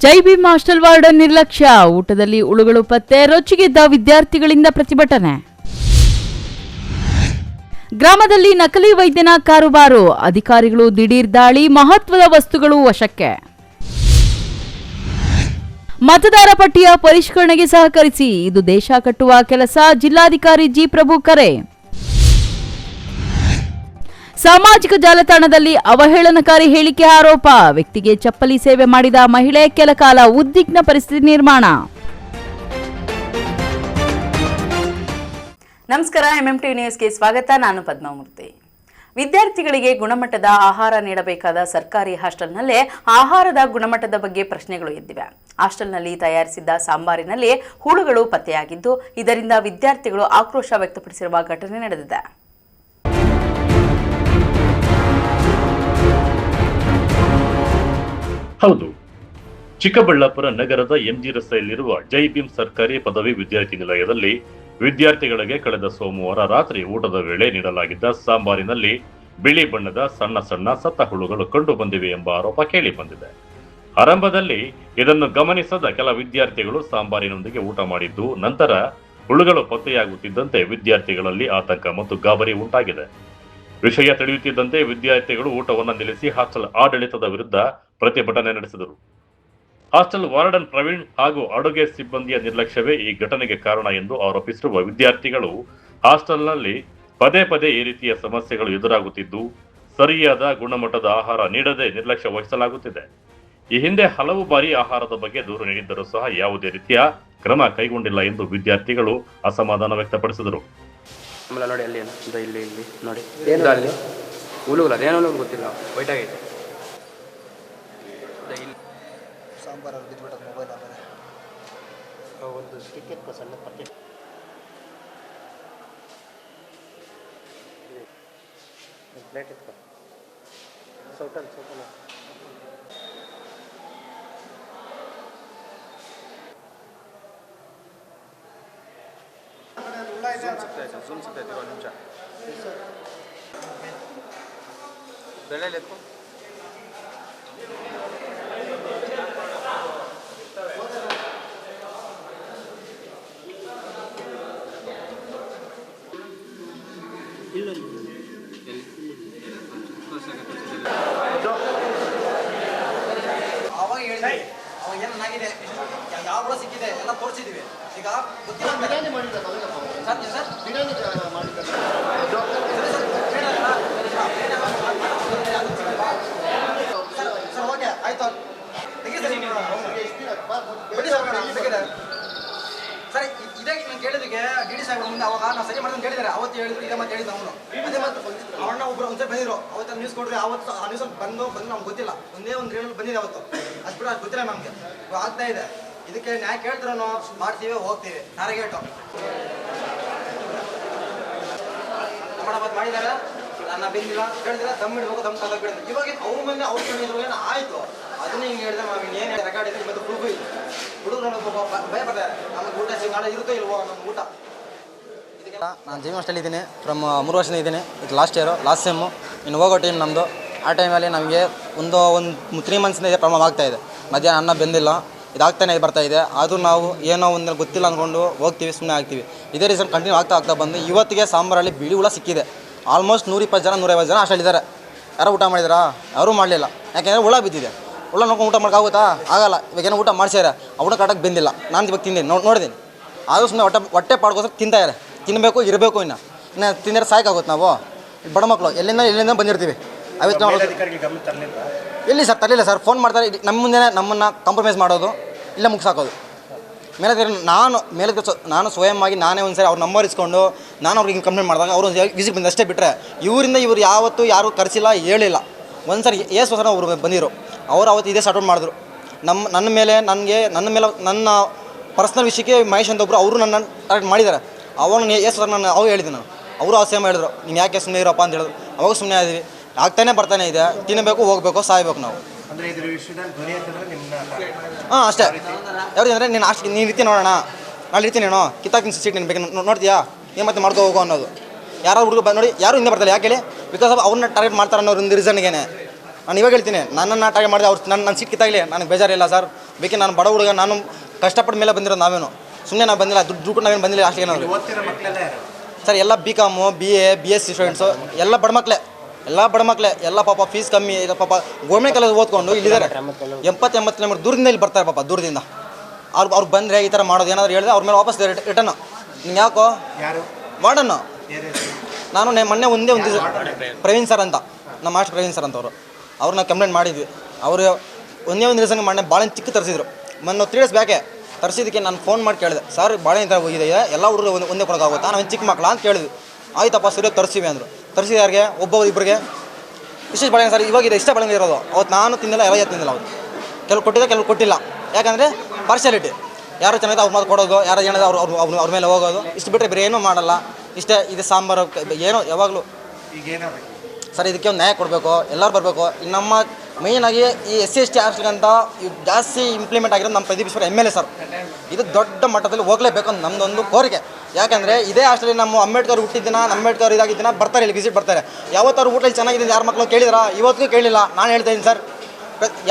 ಜೈ Bhim hostel warden ನಿರ್ಲಕ್ಷ್ಯ, ಊಟದಲ್ಲಿ ಹುಳುಗಳು ಪತ್ತೆ, ರೊಚ್ಚಿಗೆದ್ದ ವಿದ್ಯಾರ್ಥಿಗಳಿಂದ ಪ್ರತಿಭಟನೆ. ಗ್ರಾಮದಲ್ಲಿ ನಕಲಿ ವೈದ್ಯನ ಕಾರುಬಾರು, ಅಧಿಕಾರಿಗಳು ದಿಢೀರ್ ದಾಳಿ, ಮಹತ್ವದ ವಸ್ತುಗಳು ವಶಕ್ಕೆ. ಮತದಾರ ಪಟ್ಟಿಯ ಪರಿಷ್ಕರಣೆಗೆ ಸಹಕರಿಸಿ, ಇದು ದೇಶ ಕಟ್ಟುವ ಕೆಲಸ, ಜಿಲ್ಲಾಧಿಕಾರಿ ಜಿ ಪ್ರಭು ಕರೆ. ಸಾಮಾಜಿಕ ಜಾಲತಾಣದಲ್ಲಿ ಅವಹೇಳನಕಾರಿ ಹೇಳಿಕೆ ಆರೋಪ, ವ್ಯಕ್ತಿಗೆ ಚಪ್ಪಲಿ ಸೇವೆ ಮಾಡಿದ ಮಹಿಳೆ, ಕೆಲಕಾಲ ಉದ್ವಿಗ್ನ ಪರಿಸ್ಥಿತಿ ನಿರ್ಮಾಣ. ನಮಸ್ಕಾರ, ಎಂಎಂಟಿ ನ್ಯೂಸ್ಗೆ ಸ್ವಾಗತ. ನಾನು ಪದ್ಮಾಮೂರ್ತಿ. ವಿದ್ಯಾರ್ಥಿಗಳಿಗೆ ಗುಣಮಟ್ಟದ ಆಹಾರ ನೀಡಬೇಕಾದ ಸರ್ಕಾರಿ ಹಾಸ್ಟೆಲ್ನಲ್ಲೇ ಆಹಾರದ ಗುಣಮಟ್ಟದ ಬಗ್ಗೆ ಪ್ರಶ್ನೆಗಳು ಎದ್ದಿವೆ. ಹಾಸ್ಟೆಲ್ನಲ್ಲಿ ತಯಾರಿಸಿದ್ದ ಸಾಂಬಾರಿನಲ್ಲಿ ಹುಳುಗಳು ಪತ್ತೆಯಾಗಿದ್ದು, ಇದರಿಂದ ವಿದ್ಯಾರ್ಥಿಗಳು ಆಕ್ರೋಶ ವ್ಯಕ್ತಪಡಿಸಿರುವ ಘಟನೆ ನಡೆದಿದೆ. ಹೌದು, ಚಿಕ್ಕಬಳ್ಳಾಪುರ ನಗರದ ಎಂಜಿ ರಸ್ತೆಯಲ್ಲಿರುವ ಜೈ ಭೀಮ್ ಸರ್ಕಾರಿ ಪದವಿ ವಿದ್ಯಾರ್ಥಿ ನಿಲಯದಲ್ಲಿ ವಿದ್ಯಾರ್ಥಿಗಳಿಗೆ ಕಳೆದ ಸೋಮವಾರ ರಾತ್ರಿ ಊಟದ ವೇಳೆ ನೀಡಲಾಗಿದ್ದ ಸಾಂಬಾರಿನಲ್ಲಿ ಬಿಳಿ ಬಣ್ಣದ ಸಣ್ಣ ಸಣ್ಣ ಸತ್ತ ಹುಳುಗಳು ಕಂಡು ಬಂದಿವೆ ಎಂಬ ಆರೋಪ ಕೇಳಿ ಬಂದಿದೆ. ಆರಂಭದಲ್ಲಿ ಇದನ್ನು ಗಮನಿಸದ ಕೆಲ ವಿದ್ಯಾರ್ಥಿಗಳು ಸಾಂಬಾರಿನೊಂದಿಗೆ ಊಟ ಮಾಡಿದ್ದು, ನಂತರ ಹುಳುಗಳು ಪತ್ತೆಯಾಗುತ್ತಿದ್ದಂತೆ ವಿದ್ಯಾರ್ಥಿಗಳಲ್ಲಿ ಆತಂಕ ಮತ್ತು ಗಾಬರಿ ಉಂಟಾಗಿದೆ. ವಿಷಯ ತಿಳಿಯುತ್ತಿದ್ದಂತೆ ವಿದ್ಯಾರ್ಥಿಗಳು ಊಟವನ್ನು ನಿಲ್ಲಿಸಿ ಹಾಸ್ಟೆಲ್ ಆಡಳಿತದ ವಿರುದ್ಧ ಪ್ರತಿಭಟನೆ ನಡೆಸಿದರು. ಹಾಸ್ಟೆಲ್ ವಾರ್ಡನ್ ಪ್ರವೀಣ್ ಹಾಗೂ ಅಡುಗೆ ಸಿಬ್ಬಂದಿಯ ನಿರ್ಲಕ್ಷ್ಯವೇ ಈ ಘಟನೆಗೆ ಕಾರಣ ಎಂದು ಆರೋಪಿಸಿರುವ ವಿದ್ಯಾರ್ಥಿಗಳು, ಹಾಸ್ಟೆಲ್ನಲ್ಲಿ ಪದೇ ಪದೇ ಈ ರೀತಿಯ ಸಮಸ್ಯೆಗಳು ಎದುರಾಗುತ್ತಿದ್ದು, ಸರಿಯಾದ ಗುಣಮಟ್ಟದ ಆಹಾರ ನೀಡದೆ ನಿರ್ಲಕ್ಷ್ಯ ವಹಿಸಲಾಗುತ್ತಿದೆ. ಈ ಹಿಂದೆ ಹಲವು ಬಾರಿ ಆಹಾರದ ಬಗ್ಗೆ ದೂರು ನೀಡಿದ್ದರೂ ಸಹ ಯಾವುದೇ ರೀತಿಯ ಕ್ರಮ ಕೈಗೊಂಡಿಲ್ಲ ಎಂದು ವಿದ್ಯಾರ್ಥಿಗಳು ಅಸಮಾಧಾನ ವ್ಯಕ್ತಪಡಿಸಿದರು. ನೋಡಿ ಅಲ್ಲಿ ಇಲ್ಲಿ ನೋಡಿ ಅಲ್ಲಿ ಹುಳುಗಳು ಅದೇನೋ ಗೊತ್ತಿಲ್ಲ, ವೈಟ್ ಆಗೈತೆ. ಸಾಂಬಾರು ಬಿದ್ದುಬಿಟ್ಟು ಮೊಬೈಲ್ ಆಮೇಲೆ ಒಂದು ಟಿಕೆಟ್ ಸಣ್ಣ ಪಕೆಟ್ ಪ್ಲೇಟ್ ಇತ್ತು ಸೌಟಲ್ ಝೂಮ್ ಸಿಗ್ತೈತೆ ಒಂದು ನಿಮಿಷ ಬೆಳೆಯಲ್ಲಿ ಎತ್ಕೊ. ಅವಾಗ ಹೇಳಿದ್ವಿ, ಅವಾಗ ಏನಾಗಿದೆ, ಯಾವ ಕೂಡ ಸಿಕ್ಕಿದೆ ಎಲ್ಲ ತೋರಿಸಿದ್ದೀವಿ. ಈಗ ಗೊತ್ತಿಲ್ಲ ಸರ್ ಓಕೆ ಆಯ್ತು ಸರ್. ಇದೇ ನಾನು ಕೇಳಿದಕ್ಕೆ ಡಿ ಡಿ ಸಾಹೇಬ್ ಮುಂದೆ ಅವಾಗ ನಾವು ಸರಿ ಮಾಡಿದ್ರೆ ಹೇಳಿದ್ದಾರೆ. ಅವತ್ತು ಹೇಳಿದ್ರು ಇದೇ ಮತ್ತೆ ಹೇಳಿದ್ದು ಅವನು. ಅದೇ ಮತ್ತೆ ಅವಣ್ಣ ಒಬ್ಬರು ಒಂದ್ಸರಿ ಬಂದಿದ್ರು, ಅವತ್ತು ನ್ಯೂಸ್ ಕೊಡ್ರಿ. ಅವತ್ತು ಆ ನ್ಯೂಸ್ ಬಂದು ನಮ್ಗೆ ಗೊತ್ತಿಲ್ಲ, ಒಂದೇ ಒಂದು ರೇಣು ಬಂದಿದೆ ಅವತ್ತು. ಅಷ್ಟು ಬಿಟ್ಟು ಅದು ಗೊತ್ತಿಲ್ಲ ನಮಗೆ. ಆಗ್ತಾ ಇದೆ, ಇದಕ್ಕೆ ನ್ಯಾಯ ಕೇಳ್ತಿರೋ ಮಾಡ್ತೀವಿ, ಹೋಗ್ತೀವಿ. ಟಾರ್ಗೆಟು ಮಾಡಿದ್ದಾರೆ, ನನ್ನ ಬಂದಿಲ್ಲ ಹೇಳಿದ್ರೆ ದಮ್ ಇಡ್ಬೇಕು, ದಮ್ ಕಾಲ ಬಿಡಿದ್ರೆ. ಇವಾಗ ಅವ್ರ ಮೇಲೆ ಅವ್ರ ಕಡೆ ಏನೋ ಆಯಿತು, ಅದನ್ನೇ ಹಿಂಗೆ ಹೇಳಿದ್ರೆ ನಾವು ಏನು ರೆಕಾರ್ಡ್ ಇದ್ರೆ ಮತ್ತೆ ಪ್ರೂಫ್ ಇಲ್ಲ. ಹುಡುಗರು ಭಯ ಪಡ್ತಾರೆ, ನಮಗೆ ಊಟ ನಾಳೆ ಇರುತ್ತೋ ಇಲ್ವೋ ನಮ್ಗೆ ಊಟ. ನಾನು ಜೈ ಭೀಮ್ ಹಾಸ್ಟೆಲ್ ಇದ್ದೀನಿ, ಫ್ರಮ್ 3 ವರ್ಷದಿಂದ ಇದ್ದೀನಿ. ಇದು ಲಾಸ್ಟ್ ಇಯರು, ಲಾಸ್ಟ್ ಸೆಮ್ಮು. ಇನ್ನು ಹೋಗೋ ಟೈಮ್ ನಮ್ಮದು. ಆ ಟೈಮಲ್ಲಿ ನಮಗೆ ಒಂದು 3 ಮಂತ್ಸಿಂದ ಇದೆ ಪ್ರಾಬ್ಲಮ್ ಆಗ್ತಾಯಿದೆ. ಮಧ್ಯಾಹ್ನ ಅನ್ನ ಬೆಂದಿಲ್ಲ, ಇದಾಗ್ತಾನೆ ಬರ್ತಾಯಿದೆ. ಅದು ನಾವು ಏನೋ ಒಂದು ಗೊತ್ತಿಲ್ಲ ಅಂದ್ಕೊಂಡು ಹೋಗ್ತೀವಿ, ಸುಮ್ಮನೆ ಆಗ್ತೀವಿ. ಇದೇ ರೀಸನ್ ಕಂಟಿನ್ಯೂ ಆಗ್ತಾ ಬಂದು ಇವತ್ತಿಗೆ ಸಾಂಬಾರಲ್ಲಿ ಬಿಳಿ ಹುಳ ಸಿಕ್ಕಿದೆ. ಆಲ್ಮೋಸ್ಟ್ 120 ಜನ 150 ಜನ ಅಷ್ಟಲ್ಲಿದ್ದಾರೆ. ಯಾರೋ ಊಟ ಮಾಡಿದಾರಾ? ಯಾರೂ ಮಾಡಲಿಲ್ಲ. ಯಾಕೆಂದರೆ ಹುಳ ಬಿದ್ದಿದೆ. ಹುಳ ನೋಡ್ಕೊಂಡು ಊಟ ಮಾಡೋಕ್ಕಾಗುತ್ತಾ? ಆಗಲ್ಲ. ಇವಾಗೇನೋ ಊಟ ಮಾಡ್ಸ್ಯಾರ, ಆ ಊಟ ಕಟ್ಟಕ್ಕೆ ಬೆಂದಿಲ್ಲ. ನಾನು ಇವಾಗ ತಿಂದೀನಿ, ನೋಡಿದ್ದೀನಿ. ಆದರೂ ಸುಮ್ಮನೆ ಹೊಟ್ಟೆ ಪಾಡ್ಕೋಸ್ಕರ ತಿಂತಾಯಿದ್ದಾರೆ. ತಿನ್ನಬೇಕು, ಇರಬೇಕು. ಇನ್ನು ತಿಂದರೆ ಸಾಕಾಗುತ್ತೆ. ನಾವು ಬಡ ಮಕ್ಕಳು ಎಲ್ಲಿಂದ ಬಂದಿರ್ತೀವಿ. ಎಲ್ಲಿ ಸರ್ ತರಲಿಲ್ಲ ಸರ್. ಫೋನ್ ಮಾಡ್ತಾರೆ, ನಮ್ಮ ಮುಂದೆ ನಮ್ಮನ್ನು ಕಾಂಪ್ರಮೈಸ್ ಮಾಡೋದು, ಇಲ್ಲ ಮುಗಿಸಾಕೋದು. ನಾನು ಸ್ವಯಂವಾಗಿ ನಾನೇ ಒಂದು ಸರಿ ಅವ್ರ ನಂಬರ್ ಇಸ್ಕೊಂಡು ನಾನು ಅವ್ರಿಗೆ ಕಂಪ್ಲೇಂಟ್ ಮಾಡಿದಾಗ ಅವರು ವಿಸಿಟ್ ಬಂದು ಅಷ್ಟೇ ಬಿಟ್ಟರೆ, ಇವರಿಂದ ಇವರು ಯಾವತ್ತೂ ಯಾರೂ ಕರೆಸಿಲ್ಲ, ಹೇಳಿಲ್ಲ. ಒಂದು ಸರಿ ಏಸು ಅವರು ಬಂದಿರು, ಅವರು ಅವತ್ತು ಇದೇ ಸಾರ್ಟ್ ಔಟ್ ಮಾಡಿದ್ರು. ನನ್ನ ಮೇಲೆ ನನ್ನ ಪರ್ಸ್ನಲ್ ವಿಷಯಕ್ಕೆ ಮಹೇಶ್ ಅಂತ ಒಬ್ಬರು ಅವರು ನನ್ನ ಟಾರ್ಗೆಟ್ ಮಾಡಿದ್ದಾರೆ. ಅವಾಗ ನಾನು ಅವಾಗ ಹೇಳಿದ್ದೆ. ನಾನು ಅವರು ಆ ಸೇಮ್ ಹೇಳಿದ್ರು, ನೀನು ಯಾಕೆ ಸುಮ್ಮನೆ ಇರಪ್ಪ ಅಂತ ಹೇಳಿದ್ರು. ಅವಾಗ ಸುಮ್ಮನೆ ಆದ್ವಿ. ಆಗ್ತಾನೆ ಬರ್ತಾನೆ ಇದೆ. ತಿನ್ನಬೇಕು, ಹೋಗ್ಬೇಕು, ಸಾಯ್ಬೇಕು ನಾವು. ಹಾಂ ಅಷ್ಟೇ. ಯಾವ್ದು ಅಂದರೆ ನೀನು ರೀತಿ ನೋಡೋಣ, ನಾಳೆ ರೀತಿ ನೀನು ಕಿತ್ತಾಕ್ತೀನಿ ಸೀಟ್ ನೀನು ಬೇಕು ನೋಡ್ತೀಯಾ, ಏನು ಮತ್ತೆ ಮಾಡ್ಕೋ ಹೋಗೋ ಅನ್ನೋದು. ಯಾರೋ ಹುಡುಗರು ನೋಡಿ ಯಾರು ಹಿಂದೆ ಬರ್ತಾರೆ. ಯಾಕೆ ಹೇಳಿ? ಬಿಕಾಸ್ ಆಫ್ ಅವ್ರನ್ನ ಟಾರ್ಗೆಟ್ ಮಾಡ್ತಾರೆ ಅನ್ನೋ ಒಂದು ರೀಸನ್ಗೆ. ನಾನು ಇವಾಗ ಹೇಳ್ತೀನಿ, ನನ್ನನ್ನು ಟಾರ್ಗೆಟ್ ಮಾಡಿದೆ, ಅವ್ರು ನನ್ನ ಸೀಟ್ ಕಿತ್ತಾಗಲಿ ನನಗೆ ಬೇಜಾರಿಲ್ಲ ಸರ್. ಬೇಕೆ ನಾನು ಬಡ ಹುಡುಗ, ನಾನು ಕಷ್ಟಪಟ್ಟ ಮೇಲೆ ಬಂದಿರೋದು ನಾವೇನು, ಸುಮ್ಮನೆ ನಾವು ಬಂದಿಲ್ಲ, ದುಡ್ಡು ನಾವೇನು ಬಂದಿಲ್ಲ ಅಷ್ಟೇ ಏನಾದ್ರು ಸರ್. ಎಲ್ಲ BCom BA BSc ಸ್ಟೂಡೆಂಟ್ಸು ಎಲ್ಲ ಬಡ ಮಕ್ಕಳೇ, ಎಲ್ಲ ಪಾಪ ಫೀಸ್ ಕಮ್ಮಿ, ಪಾಪ ಗೌರ್ಮೆಂಟ್ ಕಾಲೇಜ್ ಓದ್ಕೊಂಡು ಇಲ್ಲಿದ್ದಾರೆ 80 ಕಿಲೋಮೀಟರ್ ದೂರದಿಂದ ಇಲ್ಲಿ ಬರ್ತಾರೆ ಪಾಪ, ದೂರದಿಂದ. ಅವ್ರು ಬಂದರೆ ಈ ಥರ ಮಾಡೋದು ಏನಾದ್ರು ಹೇಳಿದ್ರೆ ಅವ್ರ ಮೇಲೆ ವಾಪಸ್ ರಿಟರ್ನು. ನಿಂಗೆ ಯಾಕೋ ಮಾಡನ್ನು ನಾನು ಮೊನ್ನೆ ಒಂದೇ ಒಂದು ಪ್ರವೀಣ್ ಸರ್ ಅಂತ, ನಮ್ಮ ಮಾಸ್ಟರ್ ಪ್ರವೀಣ್ ಸರ್ ಅಂತವರು, ಅವ್ರನ್ನ ಕಂಪ್ಲೇಂಟ್ ಮಾಡಿದ್ವಿ. ಅವರು ಒಂದೇ ಒಂದು ರೀಸನ್ಗೆ ಮೊನ್ನೆ ಬಾಳೆಹಣ್ಣು ಚಿಕ್ಕ ತರಿಸಿದ್ರು. ಮೊನ್ನೆ 3 ಡೇಸ್ ಬ್ಯಾಕೆ ತರಿಸಿದ್ದಕ್ಕೆ ನಾನು ಫೋನ್ ಮಾಡಿ ಕೇಳಿದೆ, ಸರ್ ಬಾಳೆಹಣ್ಣು ಥರ ಹೋಗಿದೆ, ಎಲ್ಲ ಹುಡುಗರು ಒಂದೇ ಕೊಡೋಕ್ಕಾಗುತ್ತಾ, ನಾವು ಚಿಕ್ಕ ಮಕ್ಕಳ ಅಂತ ಕೇಳಿದ್ವಿ. ಆಯ್ತಪ್ಪ ಸರಿ ತರಿಸಿವಿ ಅಂದರು. ತರಿಸಿದ ಯಾರಿಗೆ ಇಬ್ಬರಿಗೆ ಇಷ್ಟು ಬಾಳೆಹಣ್ಣು ಸರ್ ಇವಾಗಿದೆ, ಇಷ್ಟ ಬಾಳೆಹಣ್ಣು ಇರೋದು. ಅವತ್ತು ನಾನು ತಿಂದಿಲ್ಲ, ಎಲ್ಲ ತಿಂದಿಲ್ಲ. ಅವತ್ತು ಕೆಲವು ಕೊಟ್ಟಿದ್ದೆ, ಕೆಲವು ಕೊಟ್ಟಿಲ್ಲ. ಯಾಕಂದರೆ ಪಾರ್ಶಾಲಿಟಿ, ಯಾರು ಚೆನ್ನಾಗಿದೆ ಅವ್ರ ಮಾತು ಕೊಡೋದು, ಯಾರು ಏನಾದ್ರು ಅವ್ರ ಮೇಲೆ ಹೋಗೋದು, ಇಷ್ಟು ಬಿಟ್ಟರೆ ಬೇರೆ ಏನೂ ಮಾಡಲ್ಲ. ಇಷ್ಟೇ ಇದು ಸಾಂಬಾರು ಏನೋ ಯಾವಾಗಲೂ ಸರ್ ಇದಕ್ಕೆ ಒಂದು ನ್ಯಾಯ ಕೊಡಬೇಕು, ಎಲ್ಲರೂ ಬರಬೇಕು. ನಮ್ಮ ಮೇಯ್ನಾಗಿ ಈ SC/ST ಹಾಸ್ಟೆಲ್ಗಂತ ಜಾಸ್ತಿ ಇಂಪ್ಲಿಮೆಂಟ್ ಆಗಿರೋದು ನಮ್ಮ ಪ್ರದೀಪ್ ಈಶ್ವರ್ MLA ಸರ್. ಇದು ದೊಡ್ಡ ಮಟ್ಟದಲ್ಲಿ ಹೋಗಲೇಬೇಕು ಅಂತ ನಮ್ಮದೊಂದು ಕೋರಿಕೆ. ಯಾಕಂದರೆ ಇದೇ ಹಾಸ್ಟೆಲ್ ನಮ್ಮ ಅಂಬೇಡ್ಕರ್ ಹುಟ್ಟಿದ್ದಿನ, ಅಂಬೇಡ್ಕರ್ ಇದಾಗಿದ್ದಿನ ಬರ್ತಾರೆ, ಇಲ್ಲಿ ವಿಸಿಟ್ ಬರ್ತಾರೆ. ಯಾವತ್ತಾರು ಊಟಲ್ಲಿ ಚೆನ್ನಾಗಿದೆ ಯಾರು ಮಕ್ಕಳು ಕೇಳಿದ್ರಾ? ಇವತ್ತಿಗೂ ಕೇಳಿಲ್ಲ. ನಾನು ಹೇಳ್ತಾ ಇದ್ದೀನಿ ಸರ್,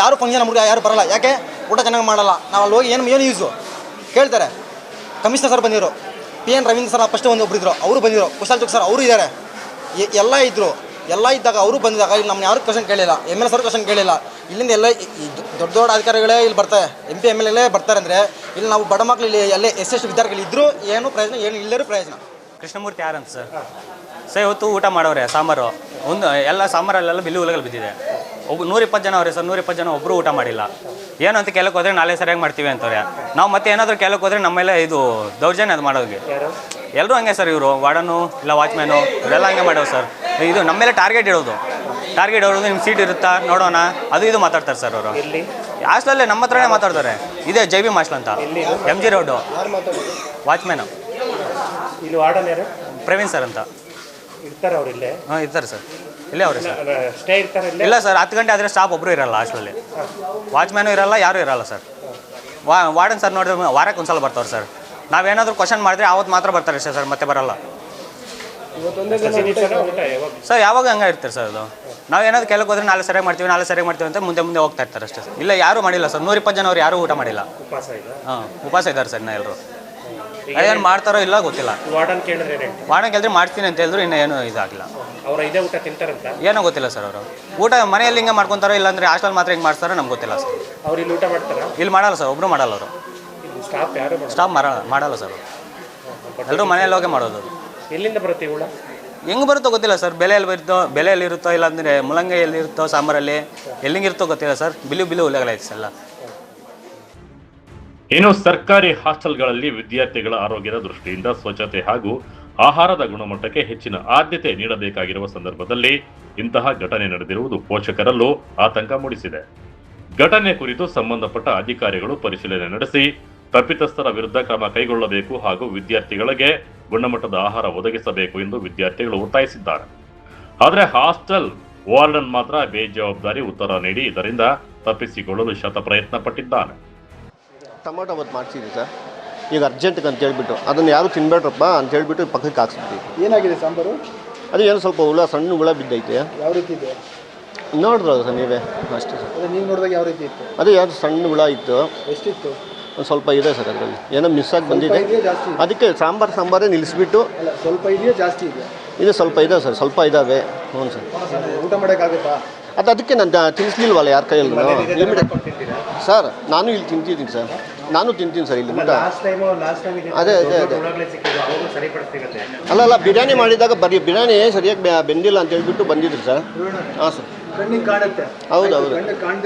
ಯಾರು ಫಂಕ್ಷನ್ ಮುಗಿದ ಯಾರು ಬರಲ್ಲ. ಯಾಕೆ? ಊಟ ಚೆನ್ನಾಗಿ ಮಾಡಲ್ಲ. ನಾವು ಅಲ್ಲಿ ಹೋಗಿ ಏನು ಯೂಸು ಕೇಳ್ತಾರೆ. ಕಮಿಷನರ್ ಸರ್ ಬಂದಿರು, PN ರವೀಂದ್ರ ಸರ್ ಫಸ್ಟ್ ಒಬ್ಬರಿದ್ರು, ಅವರು ಬಂದಿರು. ಕುಶಾಲ್ ಚುಕ್ ಸರ್ ಅವರು ಇದ್ದಾರೆ, ಎಲ್ಲ ಇದ್ದರು. ಎಲ್ಲ ಇದ್ದಾಗ ಅವರು ಬಂದಿದ್ದಾಗ ಇಲ್ಲಿ ನಮ್ಮನ್ನ ಯಾರು ಕ್ವಶನ್ ಕೇಳಿಲ್ಲ. MLA ಸರ್ ಕ್ವಶನ್ ಕೇಳಿಲ್ಲ. ಇಲ್ಲಿಂದ ಎಲ್ಲ ದೊಡ್ಡ ಅಧಿಕಾರಿಗಳೇ ಇಲ್ಲಿ ಬರ್ತಾರೆ, MP MLA ಬರ್ತಾರೆ. ಅಂದರೆ ಇಲ್ಲಿ ನಾವು ಬಡ ಮಕ್ಕಳು ಇಲ್ಲಿ ಎಲ್ಲೇ SC/ST ವಿದ್ಯಾರ್ಥಿಗಳು ಇದ್ದರೂ ಏನು ಪ್ರಯೋಜನ, ಏನು ಇಲ್ಲರೂ ಪ್ರಯೋಜನ. ಕೃಷ್ಣಮೂರ್ತಿ ಯಾರಂತ ಸರ್ ಇವತ್ತು ಊಟ ಮಾಡೋರೆ ಸಾಂಬಾರು ಎಲ್ಲ ಸಾಂಬಾರಲ್ಲೆಲ್ಲ ಬಿಲ್ಲು ಉಲಗಲ್ ಬಿದ್ದಿದೆ. 120 ಜನ ಅವರೇ ಸರ್, 120 ಜನ ಒಬ್ಬರು ಊಟ ಮಾಡಿಲ್ಲ. ಏನು ಅಂತ ಕೇಳಕ್ಕೆ ಹೋದರೆ ನಾಳೆ ಸರಿಯಾಗಿ ಮಾಡ್ತೀವಿ ಅಂತವ್ರೆ. ನಾವು ಮತ್ತೆ ಏನಾದರೂ ಕೇಳಕ್ಕೆ ಹೋದರೆ ನಮ್ಮ ಮೇಲೆ ಇದು ದೌರ್ಜನ್ಯ ಅದು ಮಾಡೋರಿಗೆ. ಎಲ್ಲರೂ ಹಂಗೆ ಸರ್, ಇವರು ವಾರ್ಡನು ಇಲ್ಲ ವಾಚ್ಮ್ಯಾನು ಇವರೆಲ್ಲ ಹಂಗೆ ಮಾಡೋರು ಸರ್. ಇದು ನಮ್ಮ ಮೇಲೆ ಟಾರ್ಗೆಟ್ ಇಡೋದು ನಿಮ್ಮ ಸೀಟ್ ಇರುತ್ತಾ ನೋಡೋಣ, ಇದು ಮಾತಾಡ್ತಾರೆ ಸರ್ ಅವರು. ಹಾಸ್ಟೆಲಲ್ಲೇ ನಮ್ಮ ಹತ್ರನೇ ಮಾತಾಡ್ತಾರೆ. ಇದೇ JBM ಹಾಸ್ಟೆಲ್ ಅಂತ, MG ರೋಡು. ವಾಚ್ಮ್ಯಾನು ಇಲ್ಲಿ ವಾರ್ಡನ್ ಯಾರು? ಪ್ರವೀಣ್ ಸರ್ ಅಂತ ಇರ್ತಾರೆ. ಅವ್ರು ಇಲ್ಲೇ? ಹಾಂ ಇರ್ತಾರೆ ಸರ್, ಇಲ್ಲೇ ಅವರೇ ಸರ್. ಸ್ಟೇ ಇರ್ತಾರೆ ಇಲ್ಲ ಸರ್, 10 ಗಂಟೆ ಆದರೆ ಸ್ಟಾಫ್ ಒಬ್ಬರು ಇರಲ್ಲ ಹಾಸ್ಟೆಲಲ್ಲಿ. ವಾಚ್ಮ್ಯಾನು ಇರಲ್ಲ, ಯಾರೂ ಇರಲ್ಲ ಸರ್. ವಾರ್ಡನ್ ಸರ್ ನೋಡಿದ್ರೆ ವಾರಕ್ಕೆ ಒಂದ್ಸಲ ಬರ್ತಾವ್ರೆ ಸರ್. ನಾವೇನಾದರೂ ಕ್ವಶನ್ ಮಾಡಿದ್ರೆ ಅವತ್ತು ಮಾತ್ರ ಬರ್ತಾರೆ ಅಷ್ಟೇ ಸರ್, ಮತ್ತೆ ಬರಲ್ಲ ಸರ್. ಯಾವಾಗ ಹಂಗೆ ಇರ್ತಾರೆ ಸರ್. ಅದು ನಾವೇನಾದ್ರು ಕೇಳಕ್ಕೆ ಹೋದ್ರೆ ನಾಳೆ ಸರಿಯಾಗಿ ಮಾಡ್ತೀವಿ ಅಂತ ಮುಂದೆ ಹೋಗ್ತಾ ಇರ್ತಾರೆ ಅಷ್ಟೇ ಸರ್. ಇಲ್ಲ ಯಾರೂ ಮಾಡಿಲ್ಲ ಸರ್, 120 ಜನ ಅವ್ರು ಯಾರೂ ಊಟ ಮಾಡಿಲ್ಲ. ಉಪವಾಸ ಇದ್ದಾರೆ ಸರ್. ಎಲ್ಲರೂ ಏನು ಮಾಡ್ತಾರೋ ಇಲ್ಲ ಗೊತ್ತಿಲ್ಲ. ವಾರ್ಡನ್ ಕೇಳಿದ್ರೆ ಮಾಡ್ತೀನಿ ಅಂತ ಹೇಳಿದ್ರು, ಇನ್ನೂ ಏನೂ ಇದಾಗಿಲ್ಲ. ಅವ್ರು ಇದೇ ಊಟ ತಿಂತಾರಂತ ಏನೋ ಗೊತ್ತಿಲ್ಲ ಸರ್. ಅವರು ಊಟ ಮನೆಯಲ್ಲಿ ಹಿಂಗೆ ಮಾಡ್ಕೊತಾರೋ, ಇಲ್ಲಾಂದ್ರೆ ಹಾಸ್ಟೆಲ್ ಮಾತ್ರ ಹಿಂಗೆ ಮಾಡ್ತಾರೋ ನಮ್ಗೆ ಗೊತ್ತಿಲ್ಲ ಸರ್. ಅವ್ರು ಇಲ್ಲಿ ಊಟ ಮಾಡ್ತಾರ? ಇಲ್ಲಿ ಮಾಡಲ್ಲ ಸರ್, ಒಬ್ಬರು ಮಾಡಲ್ಲ ಅವರು. ಸ್ಟಾಫ್ ಮಾಡಲ್ಲ ಸರ್. ಎಲ್ಲರೂ ಮನೆಯಲ್ಲಿ ಹೋಗಿ ಮಾಡೋದು. ಎಲ್ಲಿಂದ ಬರುತ್ತೆ ಊಟ? ಹೆಂಗೆ ಬರುತ್ತೋ ಗೊತ್ತಿಲ್ಲ ಸರ್. ಬೆಲೆಯಲ್ಲಿರುತ್ತೋ ಇಲ್ಲಾಂದರೆ ಮುಳಂಗಿಯಲ್ಲಿರುತ್ತೋ, ಸಾಂಬಾರಲ್ಲಿ ಎಲ್ಲಿಂಗಿರುತ್ತೋ ಗೊತ್ತಿಲ್ಲ ಸರ್. ಬಿಲ್ಲು ಉಲೆಗಳಾಯ್ತು ಎಲ್ಲ. ಇನ್ನು ಸರ್ಕಾರಿ ಹಾಸ್ಟೆಲ್ಗಳಲ್ಲಿ ವಿದ್ಯಾರ್ಥಿಗಳ ಆರೋಗ್ಯದ ದೃಷ್ಟಿಯಿಂದ ಸ್ವಚ್ಛತೆ ಹಾಗೂ ಆಹಾರದ ಗುಣಮಟ್ಟಕ್ಕೆ ಹೆಚ್ಚಿನ ಆದ್ಯತೆ ನೀಡಬೇಕಾಗಿರುವ ಸಂದರ್ಭದಲ್ಲಿ ಇಂತಹ ಘಟನೆ ನಡೆದಿರುವುದು ಪೋಷಕರಲ್ಲೂ ಆತಂಕ ಮೂಡಿಸಿದೆ. ಘಟನೆ ಕುರಿತು ಸಂಬಂಧಪಟ್ಟ ಅಧಿಕಾರಿಗಳು ಪರಿಶೀಲನೆ ನಡೆಸಿ ತಪ್ಪಿತಸ್ಥರ ವಿರುದ್ಧ ಕ್ರಮ ಕೈಗೊಳ್ಳಬೇಕು ಹಾಗೂ ವಿದ್ಯಾರ್ಥಿಗಳಿಗೆ ಗುಣಮಟ್ಟದ ಆಹಾರ ಒದಗಿಸಬೇಕು ಎಂದು ವಿದ್ಯಾರ್ಥಿಗಳು ಒತ್ತಾಯಿಸಿದ್ದಾರೆ. ಆದರೆ ಹಾಸ್ಟೆಲ್ ವಾರ್ಡನ್ ಮಾತ್ರ ಬೇಜವಾಬ್ದಾರಿ ಉತ್ತರ ನೀಡಿ ಇದರಿಂದ ತಪ್ಪಿಸಿಕೊಳ್ಳಲು ಶತಪ್ರಯತ್ನ ಪಟ್ಟಿದ್ದಾನೆ. ಟೊಮೊಟೊ ಅವತ್ತು ಮಾಡಿಸಿದ್ವಿ ಸರ್, ಈಗ ಅರ್ಜೆಂಟ್ಗೆ ಅಂತ ಹೇಳ್ಬಿಟ್ಟು ಅದನ್ನು ಯಾರು ತಿನ್ಬೇಡ್ರಪ್ಪ ಅಂತ ಹೇಳ್ಬಿಟ್ಟು ಪಕ್ಕಕ್ಕೆ ಹಾಕ್ಸಿದ್ವಿ. ಏನಾಗಿದೆ ಸಾಂಬಾರು? ಅದು ಏನೋ ಸ್ವಲ್ಪ ಸಣ್ಣ ಹುಳ ಬಿದ್ದೈತೆ. ಯಾವ ರೀತಿ ಇದೆ ನೋಡಿದ್ರು ಸರ್ ನೀವೇ ಅಷ್ಟೇ ಸರ್. ಅದೇ ನೀವು ನೋಡಿದಾಗ ಯಾವ ರೀತಿ ಇತ್ತು? ಅದು ಯಾವುದು ಸಣ್ಣ ಹುಳ ಇತ್ತು. ಎಷ್ಟಿತ್ತು? ಒಂದು ಸ್ವಲ್ಪ ಇದೆ ಸರ್, ಅದರಲ್ಲಿ ಏನೋ ಮಿಸ್ ಆಗಿ ಬಂದಿದೆ. ಅದಕ್ಕೆ ಸಾಂಬಾರೇ ನಿಲ್ಲಿಸ್ಬಿಟ್ಟು. ಅಲ್ಲ, ಸ್ವಲ್ಪ ಇದೆಯಾ ಜಾಸ್ತಿ ಇದೆ? ಇದು ಸ್ವಲ್ಪ ಇದೆ ಸರ್, ಸ್ವಲ್ಪ ಇದ್ದಾವೆ. ಹ್ಞೂ ಸರ್. ಊಟ ಮಾಡೋಕ್ಕಾಗುತ್ತಾ? ಅದಕ್ಕೆ ನಾನು ತಿನ್ನಿಸ್ಲಿಲ್ವಲ್ಲ ಯಾರ ಕೈಯಲ್ಲಿ. ಸರ್ ನಾನು ಇಲ್ಲಿ ತಿಂತಿದ್ದೀನಿ ಸರ್, ನಾನು ತಿಂತೀನಿ ಸರ್ ಇಲ್ಲಿ ಊಟ. ಅದೇ ಅಲ್ಲ ಬಿರಿಯಾನಿ ಮಾಡಿದಾಗ ಬಿರಿಯಾನಿ ಸರಿಯಾಗಿ ಬೆಂದಿಲ್ಲ ಅಂತ ಹೇಳ್ಬಿಟ್ಟು ಬಂದಿದ್ರು ಸರ್. ಹಾಂ ಸರ್, ಕಣ್ಣಿಗೆ ಕಾಣುತ್ತೆ. ಹೌದು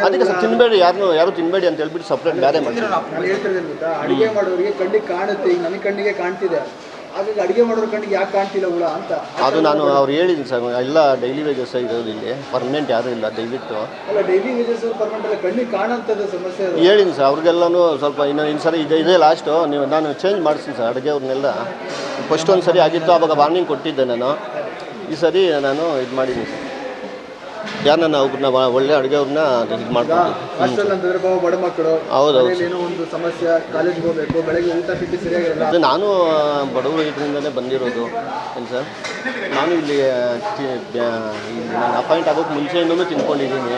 ಅದಕ್ಕೆ ಸರ್ ತಿನ್ನಬೇಡಿ, ಯಾರು ತಿನ್ನಬೇಡಿ ಅಂತ ಹೇಳ್ಬಿಟ್ಟು ಸಪ್ರೇಟ್ ಬೇರೆ ಮಾಡ್ತೀನಿ. ನಾನು ಹೇಳ್ತಿದ್ದೇನೆ ಗೊತ್ತಾ, ಅಡುಗೆ ಮಾಡೋರಿಗೆ ಕಣ್ಣಿಗೆ ಕಾಣುತ್ತೆ. ಈಗ ನನಗೆ ಕಣ್ಣಿಗೆ ಕಾಣ್ತಿದೆ, ಹಾಗಾಗಿ ಅಡುಗೆ ಮಾಡೋರ ಕಣ್ಣಿಗೆ ಯಾಕೆ ಕಾಣ್ತಿಲ್ಲ ಹುಳ ಅಂತ. ಅದು ನಾನು ಅವ್ರು ಹೇಳಿದ್ದೀನಿ ಸರ್, ಎಲ್ಲ ಡೈಲಿ ವೇಜಸ್ ಇರೋದು ಇಲ್ಲಿ, ಪರ್ಮನೆಂಟ್ ಯಾರೂ ಇಲ್ಲ ದಯವಿಟ್ಟು. ಅಲ್ಲ, ಡೈಲಿ ವೇಜಸ್ ಪರ್ಮನೆಂಟ್ ಅಲ್ಲ, ಕಣ್ಣಿಗೆ ಕಾಣೋಂಥದ್ದು ಸಮಸ್ಯೆ. ಹೇಳಿದ್ದೀನಿ ಸರ್ ಅವ್ರಿಗೆಲ್ಲನೂ ಸ್ವಲ್ಪ ಇನ್ನೊಂದು ಸರಿ ಇದೆ ಲಾಸ್ಟು ನಾನು ಚೇಂಜ್ ಮಾಡಿಸ್ತೀನಿ ಸರ್ ಅಡುಗೆ ಅವ್ರನ್ನೆಲ್ಲ. ಫಸ್ಟ್ ಒಂದು ಸರಿ ಆಗಿತ್ತು, ಆವಾಗ ವಾರ್ನಿಂಗ್ ಕೊಟ್ಟಿದ್ದೆ ನಾನು. ಈ ಸರಿ ನಾನು ಇದು ಮಾಡಿದ್ದೀನಿ ಸರ್, ಯಾರನ್ನ ಒಬ್ಬರನ್ನ ಒಳ್ಳೆ ಅಡುಗೆ ಅವ್ರನ್ನ ಇದು ಮಾಡ್ಕೊಂಡು. ಹಾಸ್ಟೆಲ್ ಅಂತಂದ್ರೆ ಬಡ ಮಕ್ಕಳು, ಹೌದೌದು, ಏನೋ ಒಂದು ಸಮಸ್ಯೆ, ಕಾಲೇಜ್ಗೆ ಹೋಗಬೇಕು, ಬೆಳಗ್ಗೆ ಊಟ ತಿಂಡಿ ಸರಿಯಾಗಿರಲ್ಲ. ಅದು ನಾನು ಬಡವರು ಇದರಿಂದಲೇ ಬಂದಿರೋದು ಏನು ಸರ್. ನಾನು ಇಲ್ಲಿ ನಾನು ಅಪಾಯಿಂಟ್ ಆಗೋಕ್ಕೆ ಮುಂಚೆಯಿಂದಲೂ ತಿನ್ಕೊಂಡಿದ್ದೀನಿ.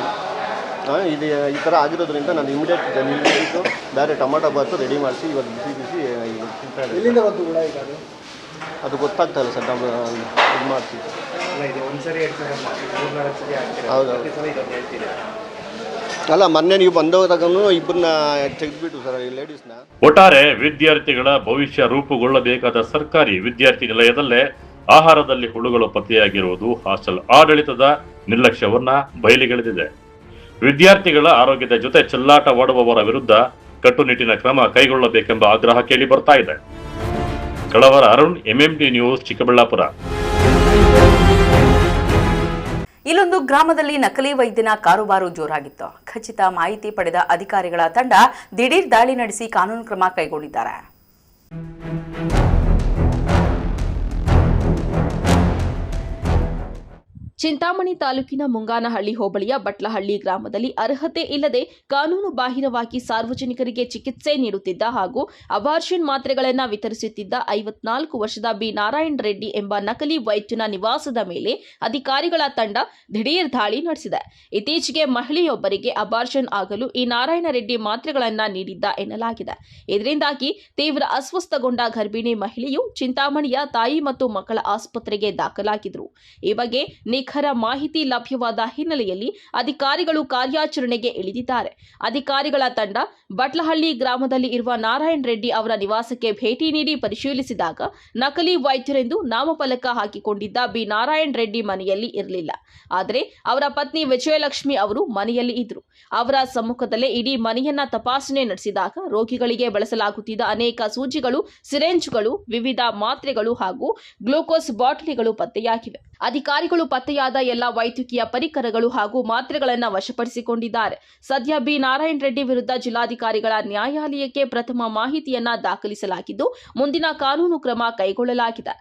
ಇದು ಈ ಥರ ಆಗಿರೋದ್ರಿಂದ ನಾನು ಇಮಿಡಿಯೇಟ್ ನಿಲ್ಲಿಸಿಟ್ಟು ಬೇರೆ ಟೊಮಾಟೊ ಬಾತು ರೆಡಿ ಮಾಡಿಸಿ ಇವತ್ತು ಬಿಸಿ ಎಲ್ಲಿಂದ ಬಂತು ಹುಳ ಈಗ ಅದು ಗೊತ್ತಾಗ್ತಾ ಇಲ್ಲ ಸರ್ ನಾವು ಇದು ಮಾಡ್ತೀವಿ. ಅಲ್ಲ ಮೊನ್ನೆ ನೀವು ಬಂದೋದಾಗೂ ಇಬ್ಬರನ್ನ ತೆಗೆದ್ಬಿಟ್ಟು ಸರ್ ಈ ಲೇಡೀಸ್ನ. ಒಟ್ಟಾರೆ ವಿದ್ಯಾರ್ಥಿಗಳ ಭವಿಷ್ಯ ರೂಪುಗೊಳ್ಳಬೇಕಾದ ಸರ್ಕಾರಿ ವಿದ್ಯಾರ್ಥಿ ನಿಲಯದಲ್ಲೇ ಆಹಾರದಲ್ಲಿ ಹುಳುಗಳು ಪತ್ತೆಯಾಗಿರುವುದು ಹಾಸ್ಟೆಲ್ ಆಡಳಿತದ ನಿರ್ಲಕ್ಷ್ಯವನ್ನ ಬಯಲಿಗೆಳೆದಿದೆ. ವಿದ್ಯಾರ್ಥಿಗಳ ಆರೋಗ್ಯದ ಜೊತೆ ಚೆಲ್ಲಾಟವಾಡುವವರ ವಿರುದ್ಧ ಕಟ್ಟುನಿಟ್ಟಿನ ಕ್ರಮ ಕೈಗೊಳ್ಳಬೇಕೆಂಬ ಆಗ್ರಹ ಕೇಳಿ ಬರ್ತಾ ಇದೆ. ಕಳವರ ಅರುಣ್, MMT ನ್ಯೂಸ್, ಚಿಕ್ಕಬಳ್ಳಾಪುರ. ಇಲ್ಲೊಂದು ಗ್ರಾಮದಲ್ಲಿ ನಕಲಿ ವೈದ್ಯನ ಕಾರುಬಾರು ಜೋರಾಗಿತ್ತು. ಖಚಿತ ಮಾಹಿತಿ ಪಡೆದ ಅಧಿಕಾರಿಗಳ ತಂಡ ದಿಢೀರ್ ದಾಳಿ ನಡೆಸಿ ಕಾನೂನು ಕ್ರಮ ಕೈಗೊಂಡಿದ್ದಾರೆ. ಚಿಂತಾಮಣಿ ತಾಲೂಕಿನ ಮುಂಗಾನಹಳ್ಳಿ ಹೋಬಳಿಯ ಬಟ್ಲಹಳ್ಳಿ ಗ್ರಾಮದಲ್ಲಿ ಅರ್ಹತೆ ಇಲ್ಲದೆ ಕಾನೂನು ಬಾಹಿರವಾಗಿ ಸಾರ್ವಜನಿಕರಿಗೆ ಚಿಕಿತ್ಸೆ ನೀಡುತ್ತಿದ್ದ ಹಾಗೂ ಅಬಾರ್ಷನ್ ಮಾತ್ರೆಗಳನ್ನು ವಿತರಿಸುತ್ತಿದ್ದ 54 ವರ್ಷದ ಬಿ ನಾರಾಯಣ ರೆಡ್ಡಿ ಎಂಬ ನಕಲಿ ವೈದ್ಯನ ನಿವಾಸದ ಮೇಲೆ ಅಧಿಕಾರಿಗಳ ತಂಡ ದಿಢೀರ್ ದಾಳಿ ನಡೆಸಿದೆ. ಇತ್ತೀಚೆಗೆ ಮಹಿಳೆಯೊಬ್ಬರಿಗೆ ಅಬಾರ್ಷನ್ ಆಗಲು ಈ ನಾರಾಯಣ ರೆಡ್ಡಿ ಮಾತ್ರೆಗಳನ್ನು ನೀಡಿದ್ದ ಎನ್ನಲಾಗಿದೆ. ಇದರಿಂದಾಗಿ ತೀವ್ರ ಅಸ್ವಸ್ಥಗೊಂಡ ಗರ್ಭಿಣಿ ಮಹಿಳೆಯು ಚಿಂತಾಮಣಿಯ ತಾಯಿ ಮತ್ತು ಮಕ್ಕಳ ಆಸ್ಪತ್ರೆಗೆ ದಾಖಲಾಗಿದ್ದರು. ಈ ಬಗ್ಗೆ ನಿಖರ ಮಾಹಿತಿ ಲಭ್ಯವಾದ ಹಿನ್ನೆಲೆಯಲ್ಲಿ ಅಧಿಕಾರಿಗಳು ಕಾರ್ಯಾಚರಣೆಗೆ ಇಳಿದಿದ್ದಾರೆ. ಅಧಿಕಾರಿಗಳ ತಂಡ ಬಟ್ಲಹಳ್ಳಿ ಗ್ರಾಮದಲ್ಲಿ ಇರುವ ನಾರಾಯಣ ರೆಡ್ಡಿ ಅವರ ನಿವಾಸಕ್ಕೆ ಭೇಟಿ ನೀಡಿ ಪರಿಶೀಲಿಸಿದಾಗ ನಕಲಿ ವೈದ್ಯರೆಂದು ನಾಮಫಲಕ ಹಾಕಿಕೊಂಡಿದ್ದ ಬಿ ನಾರಾಯಣ ರೆಡ್ಡಿ ಮನೆಯಲ್ಲಿ ಇರಲಿಲ್ಲ. ಆದರೆ ಅವರ ಪತ್ನಿ ವಿಜಯಲಕ್ಷ್ಮಿ ಅವರು ಮನೆಯಲ್ಲಿ ಇದ್ದರು. ಅವರ ಸಮ್ಮುಖದಲ್ಲೇ ಇಡೀ ಮನೆಯನ್ನ ತಪಾಸಣೆ ನಡೆಸಿದಾಗ ರೋಗಿಗಳಿಗೆ ಬಳಸಲಾಗುತ್ತಿದ್ದ ಅನೇಕ ಸೂಜಿಗಳು, ಸಿರೆಂಜ್ಗಳು, ವಿವಿಧ ಮಾತ್ರೆಗಳು ಹಾಗೂ ಗ್ಲೂಕೋಸ್ ಬಾಟಲಿಗಳು ಪತ್ತೆಯಾಗಿವೆ. ಅಧಿಕಾರಿಗಳು ಪತ್ತೆಯಾದ ಎಲ್ಲ ವೈದ್ಯಕೀಯ ಪರಿಕರಗಳು ಹಾಗೂ ಮಾತ್ರೆಗಳನ್ನು ವಶಪಡಿಸಿಕೊಂಡಿದ್ದಾರೆ. ಸದ್ಯ ಬಿ ನಾರಾಯಣ ರೆಡ್ಡಿ ವಿರುದ್ಧ ಜಿಲ್ಲಾಧಿಕಾರಿಗಳ ನ್ಯಾಯಾಲಯಕ್ಕೆ ಪ್ರಥಮ ಮಾಹಿತಿಯನ್ನ ದಾಖಲಿಸಲಾಗಿದ್ದು ಮುಂದಿನ ಕಾನೂನು ಕ್ರಮ ಕೈಗೊಳ್ಳಲಾಗಿದೆ.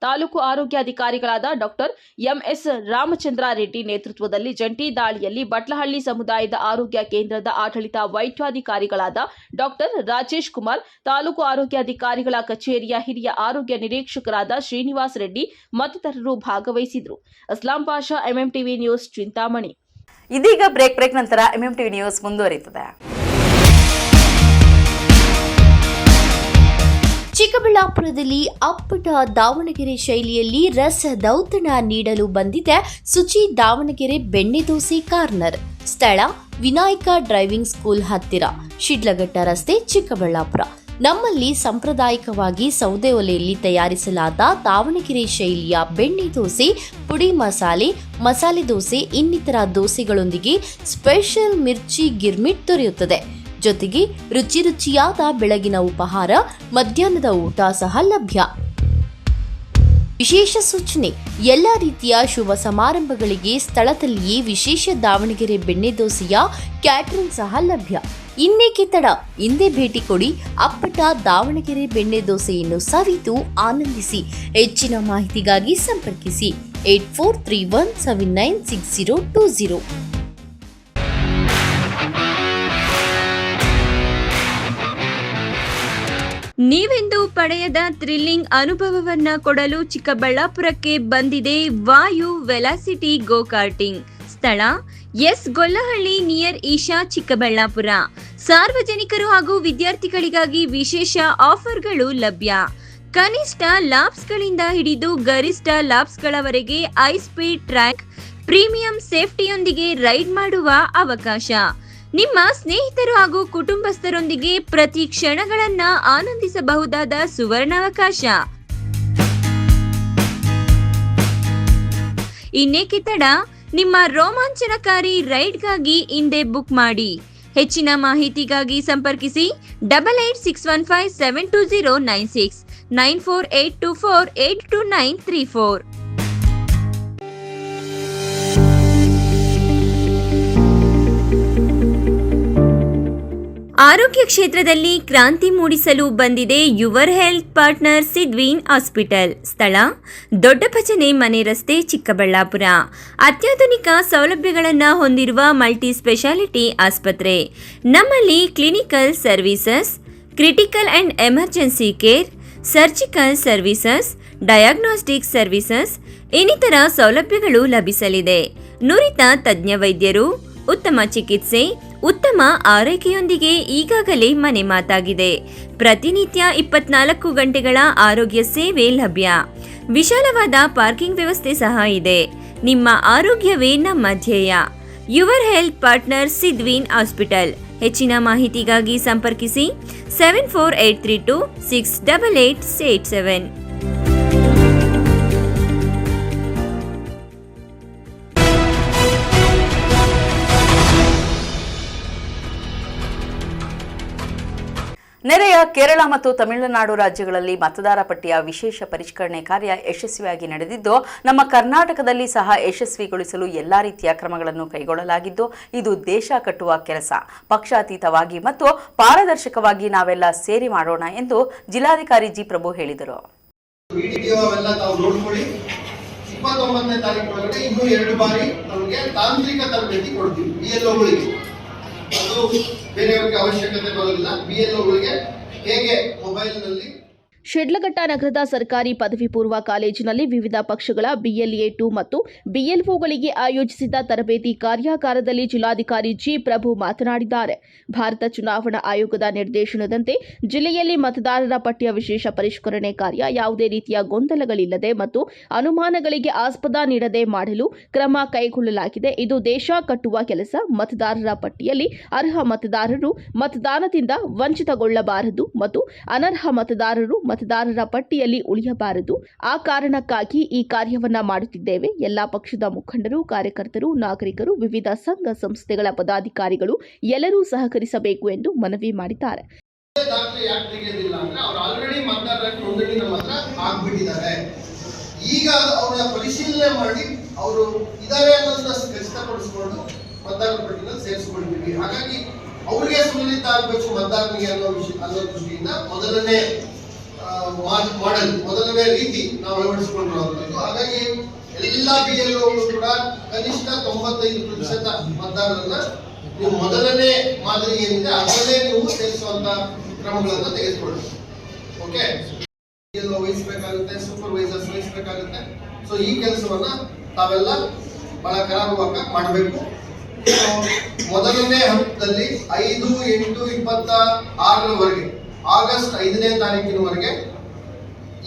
ತಾಲೂಕು ಆರೋಗ್ಯ ಅಧಿಕಾರಿಗಳಾದ ಡಾಕ್ಟರ್ ಎಂಎಸ್ ರಾಮಚಂದ್ರ ರೆಡ್ಡಿ ನೇತೃತ್ವದಲ್ಲಿ ಜಂಟಿ ದಾಳಿಯಲ್ಲಿ ಬಟ್ಲಹಳ್ಳಿ ಸಮುದಾಯದ ಆರೋಗ್ಯ ಕೇಂದ್ರದ ಆಡಳಿತ ವೈದ್ಯಾಧಿಕಾರಿಗಳಾದ ಡಾಕ್ಟರ್ ರಾಜೇಶ್ ಕುಮಾರ್, ತಾಲೂಕು ಆರೋಗ್ಯ ಅಧಿಕಾರಿಗಳ ಕಚೇರಿಯ ಹಿರಿಯ ಆರೋಗ್ಯ ನಿರೀಕ್ಷಕರಾದ ಶ್ರೀನಿವಾಸ್ ರೆಡ್ಡಿ ಮತ್ತಿತರರು ಭಾಗವಹಿಸಿದರು. Aslam Pasha, MMTV news, Chintamani. ಇದೀಗ ಬ್ರೇಕ್ ನಂತರ MMTV ನ್ಯೂಸ್ ಮುಂದುವರಿಯುತ್ತದೆ. ಚಿಕ್ಕಬಳ್ಳಾಪುರದಲ್ಲಿ ಅಪ್ಪಟ ದಾವಣಗೆರೆ ಶೈಲಿಯಲ್ಲಿ ರಸದೌತಣ ನೀಡಲು ಬಂದಿದೆ ಸುಚಿ ದಾವಣಗೆರೆ ಬೆಣ್ಣೆ ದೋಸೆ ಕಾರ್ನರ್. ಸ್ಥಳ ವಿನಾಯಕ ಡ್ರೈವಿಂಗ್ ಸ್ಕೂಲ್ ಹತ್ತಿರ, ಶಿಡ್ಲಘಟ್ಟ ರಸ್ತೆ, ಚಿಕ್ಕಬಳ್ಳಾಪುರ. ನಮ್ಮಲ್ಲಿ ಸಾಂಪ್ರದಾಯಿಕವಾಗಿ ಸೌದೆ ಒಲೆಯಲ್ಲಿ ತಯಾರಿಸಲಾದ ದಾವಣಗೆರೆ ಶೈಲಿಯ ಬೆಣ್ಣೆ ದೋಸೆ, ಪುಡಿ ಮಸಾಲೆ, ಮಸಾಲೆ ದೋಸೆ ಇನ್ನಿತರ ದೋಸೆಗಳೊಂದಿಗೆ ಸ್ಪೆಷಲ್ ಮಿರ್ಚಿ ಗಿರ್ಮಿಟ್ ದೊರೆಯುತ್ತದೆ. ಜೊತೆಗೆ ರುಚಿ ರುಚಿಯಾದ ಬೆಳಗಿನ ಉಪಹಾರ, ಮಧ್ಯಾಹ್ನದ ಊಟ ಸಹ ಲಭ್ಯ. ವಿಶೇಷ ಸೂಚನೆ: ಎಲ್ಲ ರೀತಿಯ ಶುಭ ಸಮಾರಂಭಗಳಿಗೆ ಸ್ಥಳದಲ್ಲಿಯೇ ವಿಶೇಷ ದಾವಣಗೆರೆ ಬೆಣ್ಣೆ ದೋಸೆಯ ಕ್ಯಾಟರಿಂಗ್ ಸಹ ಲಭ್ಯ. ಇನ್ನೇಕೆ ತಡ, ಹಿಂದೆ ಭೇಟಿ ಕೊಡಿ. ಅಪ್ಪಟ ದಾವಣಗೆರೆ ಬೆಣ್ಣೆ ದೋಸೆಯನ್ನು ಸವಿದು ಆನಂದಿಸಿ. ಹೆಚ್ಚಿನ ಮಾಹಿತಿಗಾಗಿ ಸಂಪರ್ಕಿಸಿ 8431796020. ನೀವೆಂದು ಪಡೆಯದ ಥ್ರಿಲ್ಲಿಂಗ್ ಅನುಭವವನ್ನ ಕೊಡಲು ಚಿಕ್ಕಬಳ್ಳಾಪುರಕ್ಕೆ ಬಂದಿದೆ ವಾಯು ವೆಲಾಸಿಟಿ ಗೋ ಕಾರ್ಟಿಂಗ್. ಸ್ಥಳ ಎಸ್ ಗೊಲ್ಲಹಳ್ಳಿ ನಿಯರ್ ಈಶಾ, ಚಿಕ್ಕಬಳ್ಳಾಪುರ. ಸಾರ್ವಜನಿಕರು ಹಾಗೂ ವಿದ್ಯಾರ್ಥಿಗಳಿಗಾಗಿ ವಿಶೇಷ ಆಫರ್ಗಳು ಲಭ್ಯ. ಕನಿಷ್ಠ ಲಾಪ್ಸ್ಗಳಿಂದ ಹಿಡಿದು ಗರಿಷ್ಠ ಲಾಪ್ಸ್ಗಳವರೆಗೆ ಹೈ ಸ್ಪೀಡ್ ಟ್ರ್ಯಾಕ್, ಪ್ರೀಮಿಯಂ ಸೇಫ್ಟಿಯೊಂದಿಗೆ ರೈಡ್ ಮಾಡುವ ಅವಕಾಶ. ನಿಮ್ಮ ಸ್ನೇಹಿತರು ಹಾಗೂ ಕುಟುಂಬಸ್ಥರೊಂದಿಗೆ ಪ್ರತಿ ಕ್ಷಣಗಳನ್ನ ಆನಂದಿಸಬಹುದಾದ ಸುವರ್ಣಾವಕಾಶ. ಇನ್ನೇಕೆ ತಡ, ನಿಮ್ಮ ರೋಮಾಂಚನಕಾರಿ ರೈಡ್ಗಾಗಿ ಹಿಂದೆ ಬುಕ್ ಮಾಡಿ. ಹೆಚ್ಚಿನ ಮಾಹಿತಿಗಾಗಿ ಸಂಪರ್ಕಿಸಿ 8861572096 9482482934. ಆರೋಗ್ಯ ಕ್ಷೇತ್ರದಲ್ಲಿ ಕ್ರಾಂತಿ ಮೂಡಿಸಲು ಬಂದಿದೆ your health partner Sidveen hospital. ಸ್ಥಳ ದೊಡ್ಡ ಭಜನೆ ಮನೆ ರಸ್ತೆ, ಚಿಕ್ಕಬಳ್ಳಾಪುರ. ಅತ್ಯಾಧುನಿಕ ಸೌಲಭ್ಯಗಳನ್ನು ಹೊಂದಿರುವ ಮಲ್ಟಿ ಸ್ಪೆಷಾಲಿಟಿ ಆಸ್ಪತ್ರೆ. ನಮ್ಮಲ್ಲಿ clinical services, critical and emergency care, surgical services, diagnostic services ಇನ್ನಿತರ ಸೌಲಭ್ಯಗಳು ಲಭಿಸಲಿದೆ. ನುರಿತ ತಜ್ಞ ವೈದ್ಯರು, ಉತ್ತಮ ಚಿಕಿತ್ಸೆ, ಉತ್ತಮ ಆರೈಕೆಯೊಂದಿಗೆ ಈಗಾಗಲೇ ಮನೆ ಮಾತಾಗಿದೆ. ಪ್ರತಿನಿತ್ಯ 24 ಗಂಟೆಗಳ ಆರೋಗ್ಯ ಸೇವೆ ಲಭ್ಯ. ವಿಶಾಲವಾದ ಪಾರ್ಕಿಂಗ್ ವ್ಯವಸ್ಥೆ ಸಹ ಇದೆ. ನಿಮ್ಮ ಆರೋಗ್ಯವೇ ನಮ್ಮ ಧ್ಯೇಯ. Your health partner Sidveen hospital. ಹೆಚ್ಚಿನ ಮಾಹಿತಿಗಾಗಿ ಸಂಪರ್ಕಿಸಿ 7483268887. ನೆರೆಯ ಕೇರಳ ಮತ್ತು ತಮಿಳುನಾಡು ರಾಜ್ಯಗಳಲ್ಲಿ ಮತದಾರ ಪಟ್ಟಿಯ ವಿಶೇಷ ಪರಿಷ್ಕರಣೆ ಕಾರ್ಯ ಯಶಸ್ವಿಯಾಗಿ ನಡೆದಿದ್ದು, ನಮ್ಮ ಕರ್ನಾಟಕದಲ್ಲಿ ಸಹ ಯಶಸ್ವಿಗೊಳಿಸಲು ಎಲ್ಲಾ ರೀತಿಯ ಕ್ರಮಗಳನ್ನು ಕೈಗೊಳ್ಳಲಾಗಿದ್ದು, ಇದು ದೇಶ ಕಟ್ಟುವ ಕೆಲಸ. ಪಕ್ಷಾತೀತವಾಗಿ ಮತ್ತು ಪಾರದರ್ಶಕವಾಗಿ ನಾವೆಲ್ಲ ಸೇರಿ ಮಾಡೋಣ ಎಂದು ಜಿಲ್ಲಾಧಿಕಾರಿ ಜಿ ಪ್ರಭು ಹೇಳಿದರು. 29ನೇ ತಾರೀಕು ಒಳಗಡೆ ಇನ್ನೂ 2 ಬಾರಿ ನಮಗೆ ತಾಂತ್ರಿಕ ತರಬೇತಿ ಕೊಡ್ತೀವಿ BLOಗಳಿಗೆ. ಅದು ಬೇರೆಯವರಿಗೆ ಅವಶ್ಯಕತೆ ಬರೋದಿಲ್ಲ. BLOಗಳಿಗೆ ಹೇಗೆ ಮೊಬೈಲ್ನಲ್ಲಿ. ಶಿಡ್ಲಘಟ್ಟ ನಗರದ ಸರ್ಕಾರಿ ಪದವಿ ಪೂರ್ವ ಕಾಲೇಜಿನಲ್ಲಿ ವಿವಿಧ ಪಕ್ಷಗಳ BLA 2 ಮತ್ತು BLOಗಳಿಗೆ ಆಯೋಜಿಸಿದ್ದ ತರಬೇತಿ ಕಾರ್ಯಾಗಾರದಲ್ಲಿ ಜಿಲ್ಲಾಧಿಕಾರಿ ಜಿ ಪ್ರಭು ಮಾತನಾಡಿದ್ದಾರೆ. ಭಾರತ ಚುನಾವಣಾ ಆಯೋಗದ ನಿರ್ದೇಶನದಂತೆ ಜಿಲ್ಲೆಯಲ್ಲಿ ಮತದಾರರ ಪಟ್ಟಿಯ ವಿಶೇಷ ಪರಿಷ್ಕರಣೆ ಕಾರ್ಯ ಯಾವುದೇ ರೀತಿಯ ಗೊಂದಲಗಳಿಲ್ಲದೆ ಮತ್ತು ಅನುಮಾನಗಳಿಗೆ ಆಸ್ಪದ ನೀಡದೆ ಮಾಡಲು ಕ್ರಮ ಕೈಗೊಳ್ಳಲಾಗಿದೆ. ಇದು ದೇಶ ಕಟ್ಟುವ ಕೆಲಸ. ಮತದಾರರ ಪಟ್ಟಿಯಲ್ಲಿ ಅರ್ಹ ಮತದಾರರು ಮತದಾನದಿಂದ ವಂಚಿತಗೊಳ್ಳಬಾರದು ಮತ್ತು ಅನರ್ಹ ಮತದಾರರು ಮತದಾರರ ಪಟ್ಟಿಯಲ್ಲಿ ಉಳಿಯಬಾರದು. ಆ ಕಾರಣಕ್ಕಾಗಿ ಈ ಕಾರ್ಯವನ್ನ ಮಾಡುತ್ತಿದ್ದೇವೆ. ಎಲ್ಲಾ ಪಕ್ಷದ ಮುಖಂಡರು, ಕಾರ್ಯಕರ್ತರು, ನಾಗರಿಕರು, ವಿವಿಧ ಸಂಘ ಸಂಸ್ಥೆಗಳ ಪದಾಧಿಕಾರಿಗಳು ಎಲ್ಲರೂ ಸಹಕರಿಸಬೇಕು ಎಂದು ಮನವಿ ಮಾಡಿದ್ದಾರೆ. ಈಗ ಅವರ ಪರಿಶೀಲನೆ ಮಾಡಿ ಅವರು ಇದಾರೆ ಅನ್ನೋದನ್ನ ಖಚಿತಪಡಿಸಿಕೊಂಡು ಮತದಾರರ ಪಟ್ಟಿಯಲ್ಲಿ ಸೇರಿಸಿಕೊಳ್ತೀವಿ. ಹಾಗಾಗಿ ಅವರಿಗೆ ಸುಲಲಿತ ಆಗಬೇಕು ಮತದಾರನಿಗೆ ಅನ್ನೋ ದೃಷ್ಟಿಯಿಂದ ಮೊದಲನೇ ಮಾಡೆಲ್, ಮೊದಲನೇ ರೀತಿ ನಾವು ಅಳವಡಿಸಿಕೊಂಡಿರುವಂಥದ್ದು. ಹಾಗಾಗಿ ಎಲ್ಲ BLOಗಳು ಕೂಡ ಕನಿಷ್ಠ 95% ಮತದಾರರನ್ನ ನೀವು ಮೊದಲನೇ ಮಾದರಿ ಏನಿದೆ ಅದರಲ್ಲೇ ನೀವು ಸೇರಿಸುವಂತ ಕ್ರಮಗಳನ್ನ ತೆಗೆದುಕೊಳ್ಳಿ. ಓಕೆ, BLO ವಹಿಸಬೇಕಾಗುತ್ತೆ, ಸೂಪರ್ವೈಸರ್ಸ್ ವಹಿಸಬೇಕಾಗುತ್ತೆ. ಸೊ ಈ ಕೆಲಸವನ್ನ ತಾವೆಲ್ಲ ಬಹಳ ಕರಾರುವಾಗಿ ಮಾಡಬೇಕು. ಮೊದಲನೇ ಹಂತದಲ್ಲಿ 5/8/26 ಆಗಸ್ಟ್ 5ನೇ ತಾರೀಕಿನವರೆಗೆ,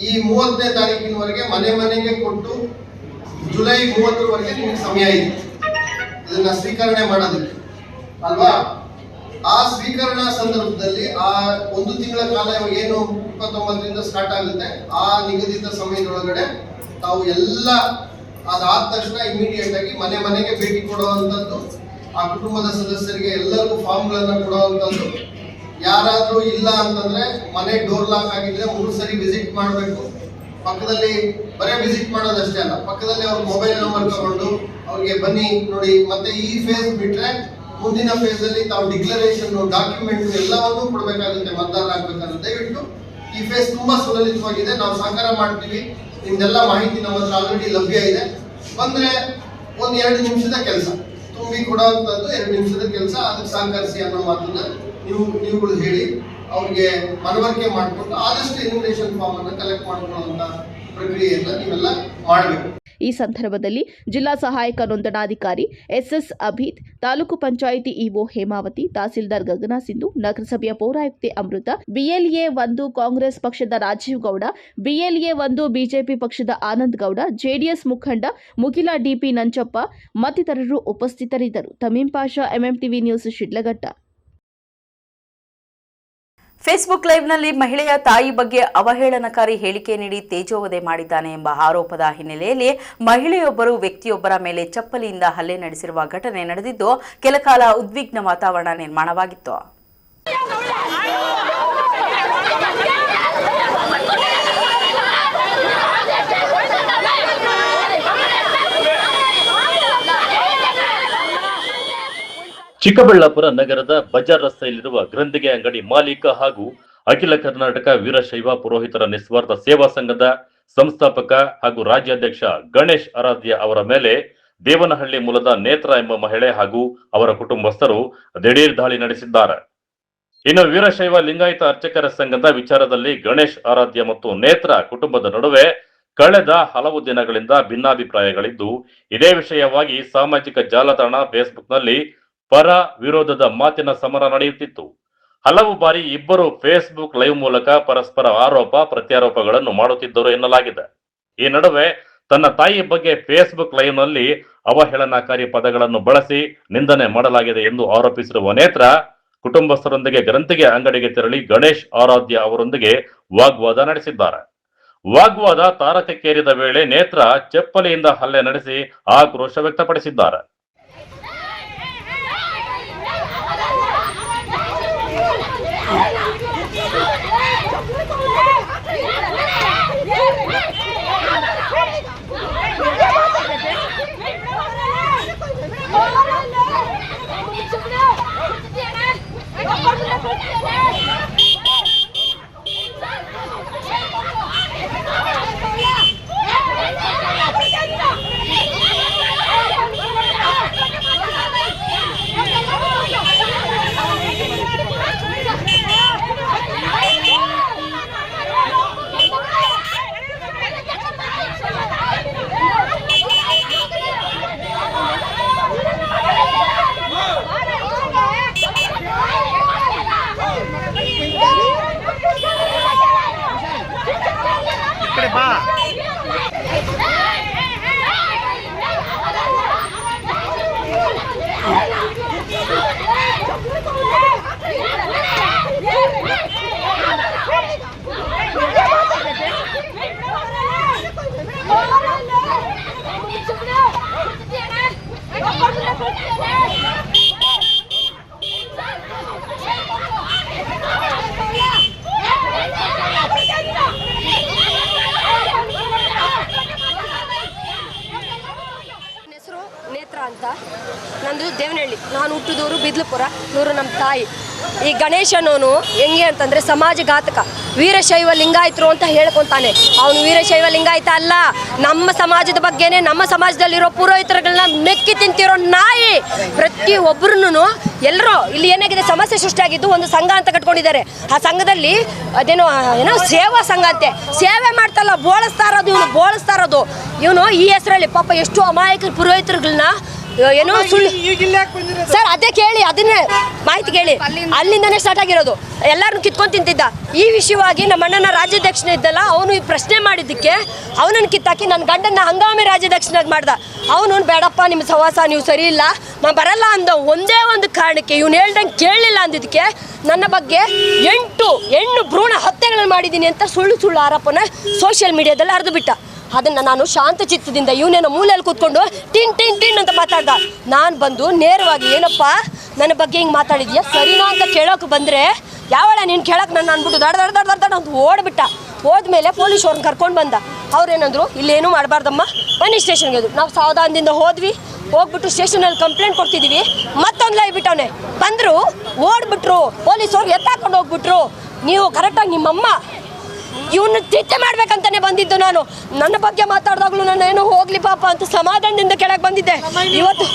ಈ 30ನೇ ತಾರೀಕಿನವರೆಗೆ ಮನೆ ಮನೆಗೆ ಕೊಟ್ಟು ಜುಲೈ 30ರವರೆಗೆ ನಿಮಗೆ ಸಮಯ ಇದೆ ಇದನ್ನ ಸ್ವೀಕರಣೆ ಮಾಡೋದಕ್ಕೆ ಅಲ್ವಾ. ಆ ಸ್ವೀಕರಣಾ ಸಂದರ್ಭದಲ್ಲಿ ಆ 1 ತಿಂಗಳ ಕಾಲ ಏನು 29ರಿಂದ ಸ್ಟಾರ್ಟ್ ಆಗುತ್ತೆ, ಆ ನಿಗದಿತ ಸಮಯದೊಳಗಡೆ ತಾವು ಎಲ್ಲ ಅದಾದ ತಕ್ಷಣ ಇಮಿಡಿಯೇಟ್ ಆಗಿ ಮನೆ ಮನೆಗೆ ಭೇಟಿ ಕೊಡುವಂಥದ್ದು, ಆ ಕುಟುಂಬದ ಸದಸ್ಯರಿಗೆ ಎಲ್ಲರಿಗೂ ಫಾರ್ಮ್ಗಳನ್ನ ಕೊಡುವಂಥದ್ದು. ಯಾರಾದ್ರೂ ಇಲ್ಲ ಅಂತಂದ್ರೆ ಮನೆ ಡೋರ್ ಲಾಕ್ ಆಗಿದ್ರೆ 3 ಸರಿ ವಿಸಿಟ್ ಮಾಡಬೇಕು. ಪಕ್ಕದಲ್ಲಿ ಬರೀ ವಿಸಿಟ್ ಮಾಡೋದಷ್ಟೇ ಅಲ್ಲ, ಪಕ್ಕದಲ್ಲಿ ಅವ್ರ ಮೊಬೈಲ್ ನಂಬರ್ ತಗೊಂಡು ಅವ್ರಿಗೆ ಬನ್ನಿ ನೋಡಿ. ಮತ್ತೆ ಈ ಫೇಸ್ ಬಿಟ್ರೆ ಮುಂದಿನ ಫೇಸ್ ಅಲ್ಲಿ ತಾವು ಡಿಕ್ಲರೇಷನ್, ಡಾಕ್ಯುಮೆಂಟ್ ಎಲ್ಲವನ್ನೂ ಕೊಡ್ಬೇಕಾಗುತ್ತೆ ಮತದಾರ ಆಗ್ಬೇಕಾದ್ರೆ. ದಯವಿಟ್ಟು ಈ ಫೇಸ್ ತುಂಬಾ ಸುಲಲಿತವಾಗಿದೆ, ನಾವು ಸಹಕಾರ ಮಾಡ್ತೀವಿ. ನಿಮ್ದೆಲ್ಲ ಮಾಹಿತಿ ನಮ್ಮ ಹತ್ರ ಆಲ್ರೆಡಿ ಲಭ್ಯ ಇದೆ. ಬಂದ್ರೆ 1-2 ನಿಮಿಷದ ಕೆಲಸ, ತುಂಬಿ ಕೊಡುವಂತದ್ದು 2 ನಿಮಿಷದ ಕೆಲಸ. ಅದಕ್ಕೆ ಸಹಕರಿಸಿ ಅನ್ನೋ ಮಾತನ್ನ ನೀವುಗಳು ಹೇಳಿ ಅವ್ರಿಗೆ ಮನವರಿಕೆ ಮಾಡಿಕೊಂಡು ಆದಷ್ಟು ಎನ್ಯುಮರೇಷನ್ ಫಾರ್ಮ್ ಅನ್ನು ಕಲೆಕ್ಟ್ ಮಾಡ್ಕೊಳ್ಳುವಂತ ಪ್ರಕ್ರಿಯೆಯನ್ನ ನೀವೆಲ್ಲ ಮಾಡಬೇಕು. ಈ ಸಂದರ್ಭದಲ್ಲಿ ಜಿಲ್ಲಾ ಸಹಾಯಕ ನೋಂದಣಾಧಿಕಾರಿ ಎಸ್ಎಸ್ ಅಭೀತ್, ತಾಲೂಕು ಪಂಚಾಯಿತಿ ಇಒ ಹೇಮಾವತಿ, ತಹಸೀಲ್ದಾರ್ ಗಗನ ಸಿಂಧು, ನಗರಸಭೆಯ ಪೌರಾಯುಕ್ತೆ ಅಮೃತ, BLA 1 ಕಾಂಗ್ರೆಸ್ ಪಕ್ಷದ ರಾಜೀವ್ ಗೌಡ, BLA 1 ಬಿಜೆಪಿ ಪಕ್ಷದ ಆನಂದ್ ಗೌಡ, JDS ಮುಖಂಡ ಮುಗಿಲ DP ನಂಚಪ್ಪ ಮತ್ತಿತರರು ಉಪಸ್ಥಿತರಿದ್ದರು. Tameem Pasha, MMTV news, Shidlaghatta. Facebook ಲೈವ್ನಲ್ಲಿ ಮಹಿಳೆಯ ತಾಯಿ ಬಗ್ಗೆ ಅವಹೇಳನಕಾರಿ ಹೇಳಿಕೆ ನೀಡಿ ತೇಜೋವಧೆ ಮಾಡಿದ್ದಾನೆ ಎಂಬ ಆರೋಪದ ಹಿನ್ನೆಲೆಯಲ್ಲಿ ಮಹಿಳೆಯೊಬ್ಬರು ವ್ಯಕ್ತಿಯೊಬ್ಬರ ಮೇಲೆ ಚಪ್ಪಲಿಯಿಂದ ಹಲ್ಲೆ ನಡೆಸಿರುವ ಘಟನೆ ನಡೆದಿದ್ದು ಕೆಲಕಾಲ ಉದ್ವಿಗ್ನ ವಾತಾವರಣ ನಿರ್ಮಾಣವಾಗಿತ್ತು. ಚಿಕ್ಕಬಳ್ಳಾಪುರ ನಗರದ ಬಜಾರ್ ರಸ್ತೆಯಲ್ಲಿರುವ ಗ್ರಂಥಿಗೆ ಅಂಗಡಿ ಮಾಲೀಕ ಹಾಗೂ ಅಖಿಲ ಕರ್ನಾಟಕ ವೀರಶೈವ ಪುರೋಹಿತರ ನಿಸ್ವಾರ್ಥ ಸೇವಾ ಸಂಘದ ಸಂಸ್ಥಾಪಕ ಹಾಗೂ ರಾಜ್ಯಾಧ್ಯಕ್ಷ ಗಣೇಶ್ ಆರಾಧ್ಯ ಅವರ ಮೇಲೆ ದೇವನಹಳ್ಳಿ ಮೂಲದ ನೇತ್ರ ಎಂಬ ಮಹಿಳೆ ಹಾಗೂ ಅವರ ಕುಟುಂಬಸ್ಥರು ದಿಢೀರ್ ದಾಳಿ ನಡೆಸಿದ್ದಾರೆ. ಇನ್ನು ವೀರಶೈವ ಲಿಂಗಾಯತ ಅರ್ಚಕರ ಸಂಘದ ವಿಚಾರದಲ್ಲಿ ಗಣೇಶ್ ಆರಾಧ್ಯ ಮತ್ತು ನೇತ್ರ ಕುಟುಂಬದ ನಡುವೆ ಕಳೆದ ಹಲವು ದಿನಗಳಿಂದ ಭಿನ್ನಾಭಿಪ್ರಾಯಗಳಿದ್ದು, ಇದೇ ವಿಷಯವಾಗಿ ಸಾಮಾಜಿಕ ಜಾಲತಾಣ ಫೇಸ್ಬುಕ್ನಲ್ಲಿ ಪರ ವಿರೋಧದ ಮಾತಿನ ಸಮರ ನಡೆಯುತ್ತಿತ್ತು. ಹಲವು ಬಾರಿ ಇಬ್ಬರು ಫೇಸ್ಬುಕ್ ಲೈವ್ ಮೂಲಕ ಪರಸ್ಪರ ಆರೋಪ ಪ್ರತ್ಯಾರೋಪಗಳನ್ನು ಮಾಡುತ್ತಿದ್ದರು ಎನ್ನಲಾಗಿದೆ. ಈ ನಡುವೆ ತನ್ನ ತಾಯಿ ಬಗ್ಗೆ ಫೇಸ್ಬುಕ್ ಲೈವ್ ನಲ್ಲಿ ಅವಹೇಳನಕಾರಿ ಪದಗಳನ್ನು ಬಳಸಿ ನಿಂದನೆ ಮಾಡಲಾಗಿದೆ ಎಂದು ಆರೋಪಿಸಿರುವ ನೇತ್ರ ಕುಟುಂಬಸ್ಥರೊಂದಿಗೆ ಗ್ರಂಥಿಗೆ ಅಂಗಡಿಗೆ ತೆರಳಿ ಗಣೇಶ್ ಆರಾಧ್ಯ ಅವರೊಂದಿಗೆ ವಾಗ್ವಾದ ನಡೆಸಿದ್ದಾರೆ. ವಾಗ್ವಾದ ತಾರಕಕ್ಕೇರಿದ ವೇಳೆ ನೇತ್ರ ಚಪ್ಪಲಿಯಿಂದ ಹಲ್ಲೆ ನಡೆಸಿ ಆಕ್ರೋಶ ವ್ಯಕ್ತಪಡಿಸಿದ್ದಾರೆ. ನಂದು ದೇವನಹಳ್ಳಿ, ನಾನು ಹುಟ್ಟಿದೂರು ಬಿದ್ಲಪುರ, ಇವರು ನಮ್ಮ ತಾಯಿ. ಈ ಗಣೇಶನವನು ಹೆಂಗೆ ಅಂತಂದರೆ ಸಮಾಜಘಾತಕ, ವೀರಶೈವ ಲಿಂಗಾಯತರು ಅಂತ ಹೇಳ್ಕೊತಾನೆ. ಅವನು ವೀರಶೈವ ಲಿಂಗಾಯತ ಅಲ್ಲ, ನಮ್ಮ ಸಮಾಜದ ಬಗ್ಗೆನೇ, ನಮ್ಮ ಸಮಾಜದಲ್ಲಿರೋ ಪುರೋಹಿತರುಗಳನ್ನ ಮೆಕ್ಕಿ ತಿಂತಿರೋ ನಾಯಿ. ಪ್ರತಿಯೊಬ್ಬರೂ ಎಲ್ಲರೂ ಇಲ್ಲಿ ಏನಾಗಿದೆ, ಸಮಸ್ಯೆ ಸೃಷ್ಟಿಯಾಗಿದ್ದು ಒಂದು ಸಂಘ ಅಂತ ಕಟ್ಕೊಂಡಿದ್ದಾರೆ. ಆ ಸಂಘದಲ್ಲಿ ಏನೋ ಸೇವಾ ಸಂಘ ಅಂತೆ, ಸೇವೆ ಮಾಡ್ತಲ್ಲ, ಬೋಳಿಸ್ತಾ ಇರೋದು ಇವನು. ಈ ಹೆಸರಲ್ಲಿ ಪಾಪ ಎಷ್ಟು ಅಮಾಯಕ ಪುರೋಹಿತರುಗಳನ್ನ ಏನೋ ಸುಳ್ಳು ಸರ್, ಅದೇ ಕೇಳಿ, ಅದನ್ನೇ ಮಾಹಿತಿ ಕೇಳಿ, ಅಲ್ಲಿಂದನೇ ಸ್ಟಾರ್ಟ್ ಆಗಿರೋದು. ಎಲ್ಲರನ್ನು ಕಿತ್ಕೊಂಡು ತಿಂತಿದ್ದ. ಈ ವಿಷಯವಾಗಿ ನಮ್ಮ ಅಣ್ಣನ ರಾಜ್ಯಾಧ್ಯಕ್ಷನ ಇದ್ದಲ್ಲ, ಅವನು ಈ ಪ್ರಶ್ನೆ ಮಾಡಿದ್ದಕ್ಕೆ ಅವನನ್ನು ಕಿತ್ತಾಕಿ ನನ್ನ ಗಂಡನ ಹಂಗಾಮಿ ರಾಜ್ಯಾಧ್ಯಕ್ಷನಾಗಿ ಮಾಡ್ದ. ಅವನು ಬೇಡಪ್ಪ ನಿಮ್ಮ ಸಹವಾಸ, ನೀವು ಸರಿ ಇಲ್ಲ, ನಾನು ಬರಲ್ಲ ಅಂದ. ಒಂದೇ ಒಂದು ಕಾರಣಕ್ಕೆ ಇವನು ಹೇಳ್ದಂಗೆ ಕೇಳಲಿಲ್ಲ ಅಂದಿದ್ದಕ್ಕೆ ನನ್ನ ಬಗ್ಗೆ 8 ಹೆಣ್ಣು ಭ್ರೂಣ ಹತ್ಯೆಗಳನ್ನು ಮಾಡಿದ್ದೀನಿ ಅಂತ ಸುಳ್ಳು ಆರೋಪನ ಸೋಷಿಯಲ್ ಮೀಡಿಯಾದಲ್ಲಿ ಹರಿದು ಬಿಟ್ಟ. ಅದನ್ನು ನಾನು ಶಾಂತ ಚಿತ್ತದಿಂದ ಇವನೇನೋ ಮೂಲೆಯಲ್ಲಿ ಕೂತ್ಕೊಂಡು ಟಿನ್ ಅಂತ ಮಾತಾಡ್ದ. ನಾನು ಬಂದು ನೇರವಾಗಿ ಏನಪ್ಪ ನನ್ನ ಬಗ್ಗೆ ಹಿಂಗೆ ಮಾತಾಡಿದ್ಯಾ ಸರಿನಾ ಅಂತ ಕೇಳೋಕೆ ಬಂದರೆ, ಯಾವಳ ನೀನು ಕೇಳೋಕೆ ನಾನು ಅಂದ್ಬಿಟ್ಟು ದಡ ಅಂತ ಓಡ್ಬಿಟ್ಟ. ಹೋದ್ಮೇಲೆ ಪೊಲೀಸ್ ಅವ್ರನ್ನ ಕರ್ಕೊಂಡು ಬಂದ. ಅವ್ರೇನಂದ್ರು ಇಲ್ಲೇನೂ ಮಾಡಬಾರ್ದಮ್ಮ, ಬನ್ನಿ ಸ್ಟೇಷನ್ಗೆ. ನಾವು ಸಾವಧಾನದಿಂದ ಹೋಗ್ಬಿಟ್ಟು ಸ್ಟೇಷನಲ್ಲಿ ಕಂಪ್ಲೇಂಟ್ ಕೊಡ್ತಿದ್ದೀವಿ. ಮತ್ತೊಂದು ಲೈವ್ ಬಿಟ್ಟವನೆ ಬಂದರು, ಓಡ್ಬಿಟ್ರು ಪೊಲೀಸವ್ರು, ಎತ್ತಾಕೊಂಡು ಹೋಗ್ಬಿಟ್ರು. ನೀವು ಕರೆಕ್ಟಾಗಿ ನಿಮ್ಮಮ್ಮ ಇವನು ತಿತ್ತೆ ಮಾಡ್ಬೇಕಂತಾನೆ ಬಂದಿದ್ದು. ನಾನು ನನ್ನ ಬಗ್ಗೆ ಮಾತಾಡಿದಾಗ್ಲೂ ನಾನು ಏನೋ ಹೋಗ್ಲಿ ಪಾಪ ಅಂತ ಸಮಾಧಾನದಿಂದ ಕೆಳಗೆ ಬಂದಿದ್ದೆ. ಇವತ್ತು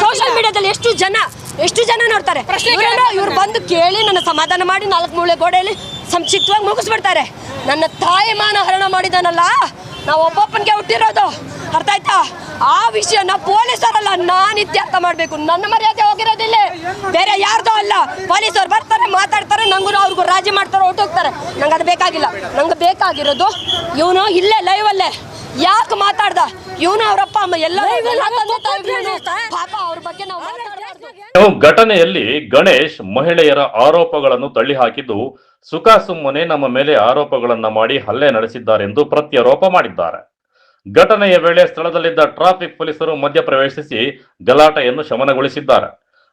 ಸೋಷಿಯಲ್ ಮೀಡಿಯಾದಲ್ಲಿ ಎಷ್ಟು ಜನ ಎಷ್ಟು ಜನ ನೋಡ್ತಾರೆ? ಇವ್ರು ಬಂದು ಕೇಳಿ ನನ್ನ ಸಮಾಧಾನ ಮಾಡಿ 4 ಮೂಲೆ ಗೋಡೆಯಲ್ಲಿ ಸಂಕ್ಷಿಪ್ತವಾಗಿ ಮುಗಿಸ್ಬಿಡ್ತಾರೆ. ನನ್ನ ತಾಯಿ ಮಾನ ಹರಣ ಮಾಡಿದಾನಲ್ಲ, ನಾವು ಒಬ್ಬೊಬ್ಬನಿಗೆ ಹುಟ್ಟಿರೋದು, ಅರ್ಥ ಆಯ್ತಾ? ಆ ವಿಷಯನ ಪೊಲೀಸರಲ್ಲ ನಾನು ಇತ್ಯರ್ಥ ಮಾಡಬೇಕು. ನನ್ನ ಮರ್ಯಾದೆ ಹೋಗಿರೋದಿಲ್ಲ, ಬೇರೆ ಯಾರ್ದೋ ಅಲ್ಲ. ಪೊಲೀಸರು ಬರ್ತಾರೆ, ಮಾತಾಡ್ತಾರೆ, ನಂಗೂ ಅವ್ರಿಗೂ ರಾಜಿ ಮಾಡ್ತಾರೆ, ಹೊರಟೋಗ್ತಾರೆ. ನಂಗೆ ಅದು ಬೇಕಾಗಿಲ್ಲ. ನಂಗೆ ಬೇಕಾಗಿರೋದು ಇವನು ಇಲ್ಲೇ ಲೈವಲ್ಲೇ ಯಾಕೆ ಮಾತಾಡ್ದ, ಇವನು ಅವರಪ್ಪ ಅಮ್ಮ ಎಲ್ಲ ಪಾಪ ಅವ್ರ ಬಗ್ಗೆ ನಾವು ಮಾತಾಡಬಾರ್ದು. ಘಟನೆಯಲ್ಲಿ ಗಣೇಶ್ ಮಹಿಳೆಯರ ಆರೋಪಗಳನ್ನು ತಳ್ಳಿ ಹಾಕಿದ್ದು ಸುಖ ಸುಮ್ಮನೆ ನಮ್ಮ ಮೇಲೆ ಆರೋಪಗಳನ್ನ ಮಾಡಿ ಹಲ್ಲೆ ನಡೆಸಿದ್ದಾರೆಂದು ಪ್ರತ್ಯಾರೋಪ ಮಾಡಿದ್ದಾರೆ. ಘಟನೆಯ ವೇಳೆ ಸ್ಥಳದಲ್ಲಿದ್ದ ಟ್ರಾಫಿಕ್ ಪೊಲೀಸರು ಮಧ್ಯಪ್ರವೇಶಿಸಿ ಗಲಾಟೆಯನ್ನು ಶಮನಗೊಳಿಸಿದ್ದಾರೆ.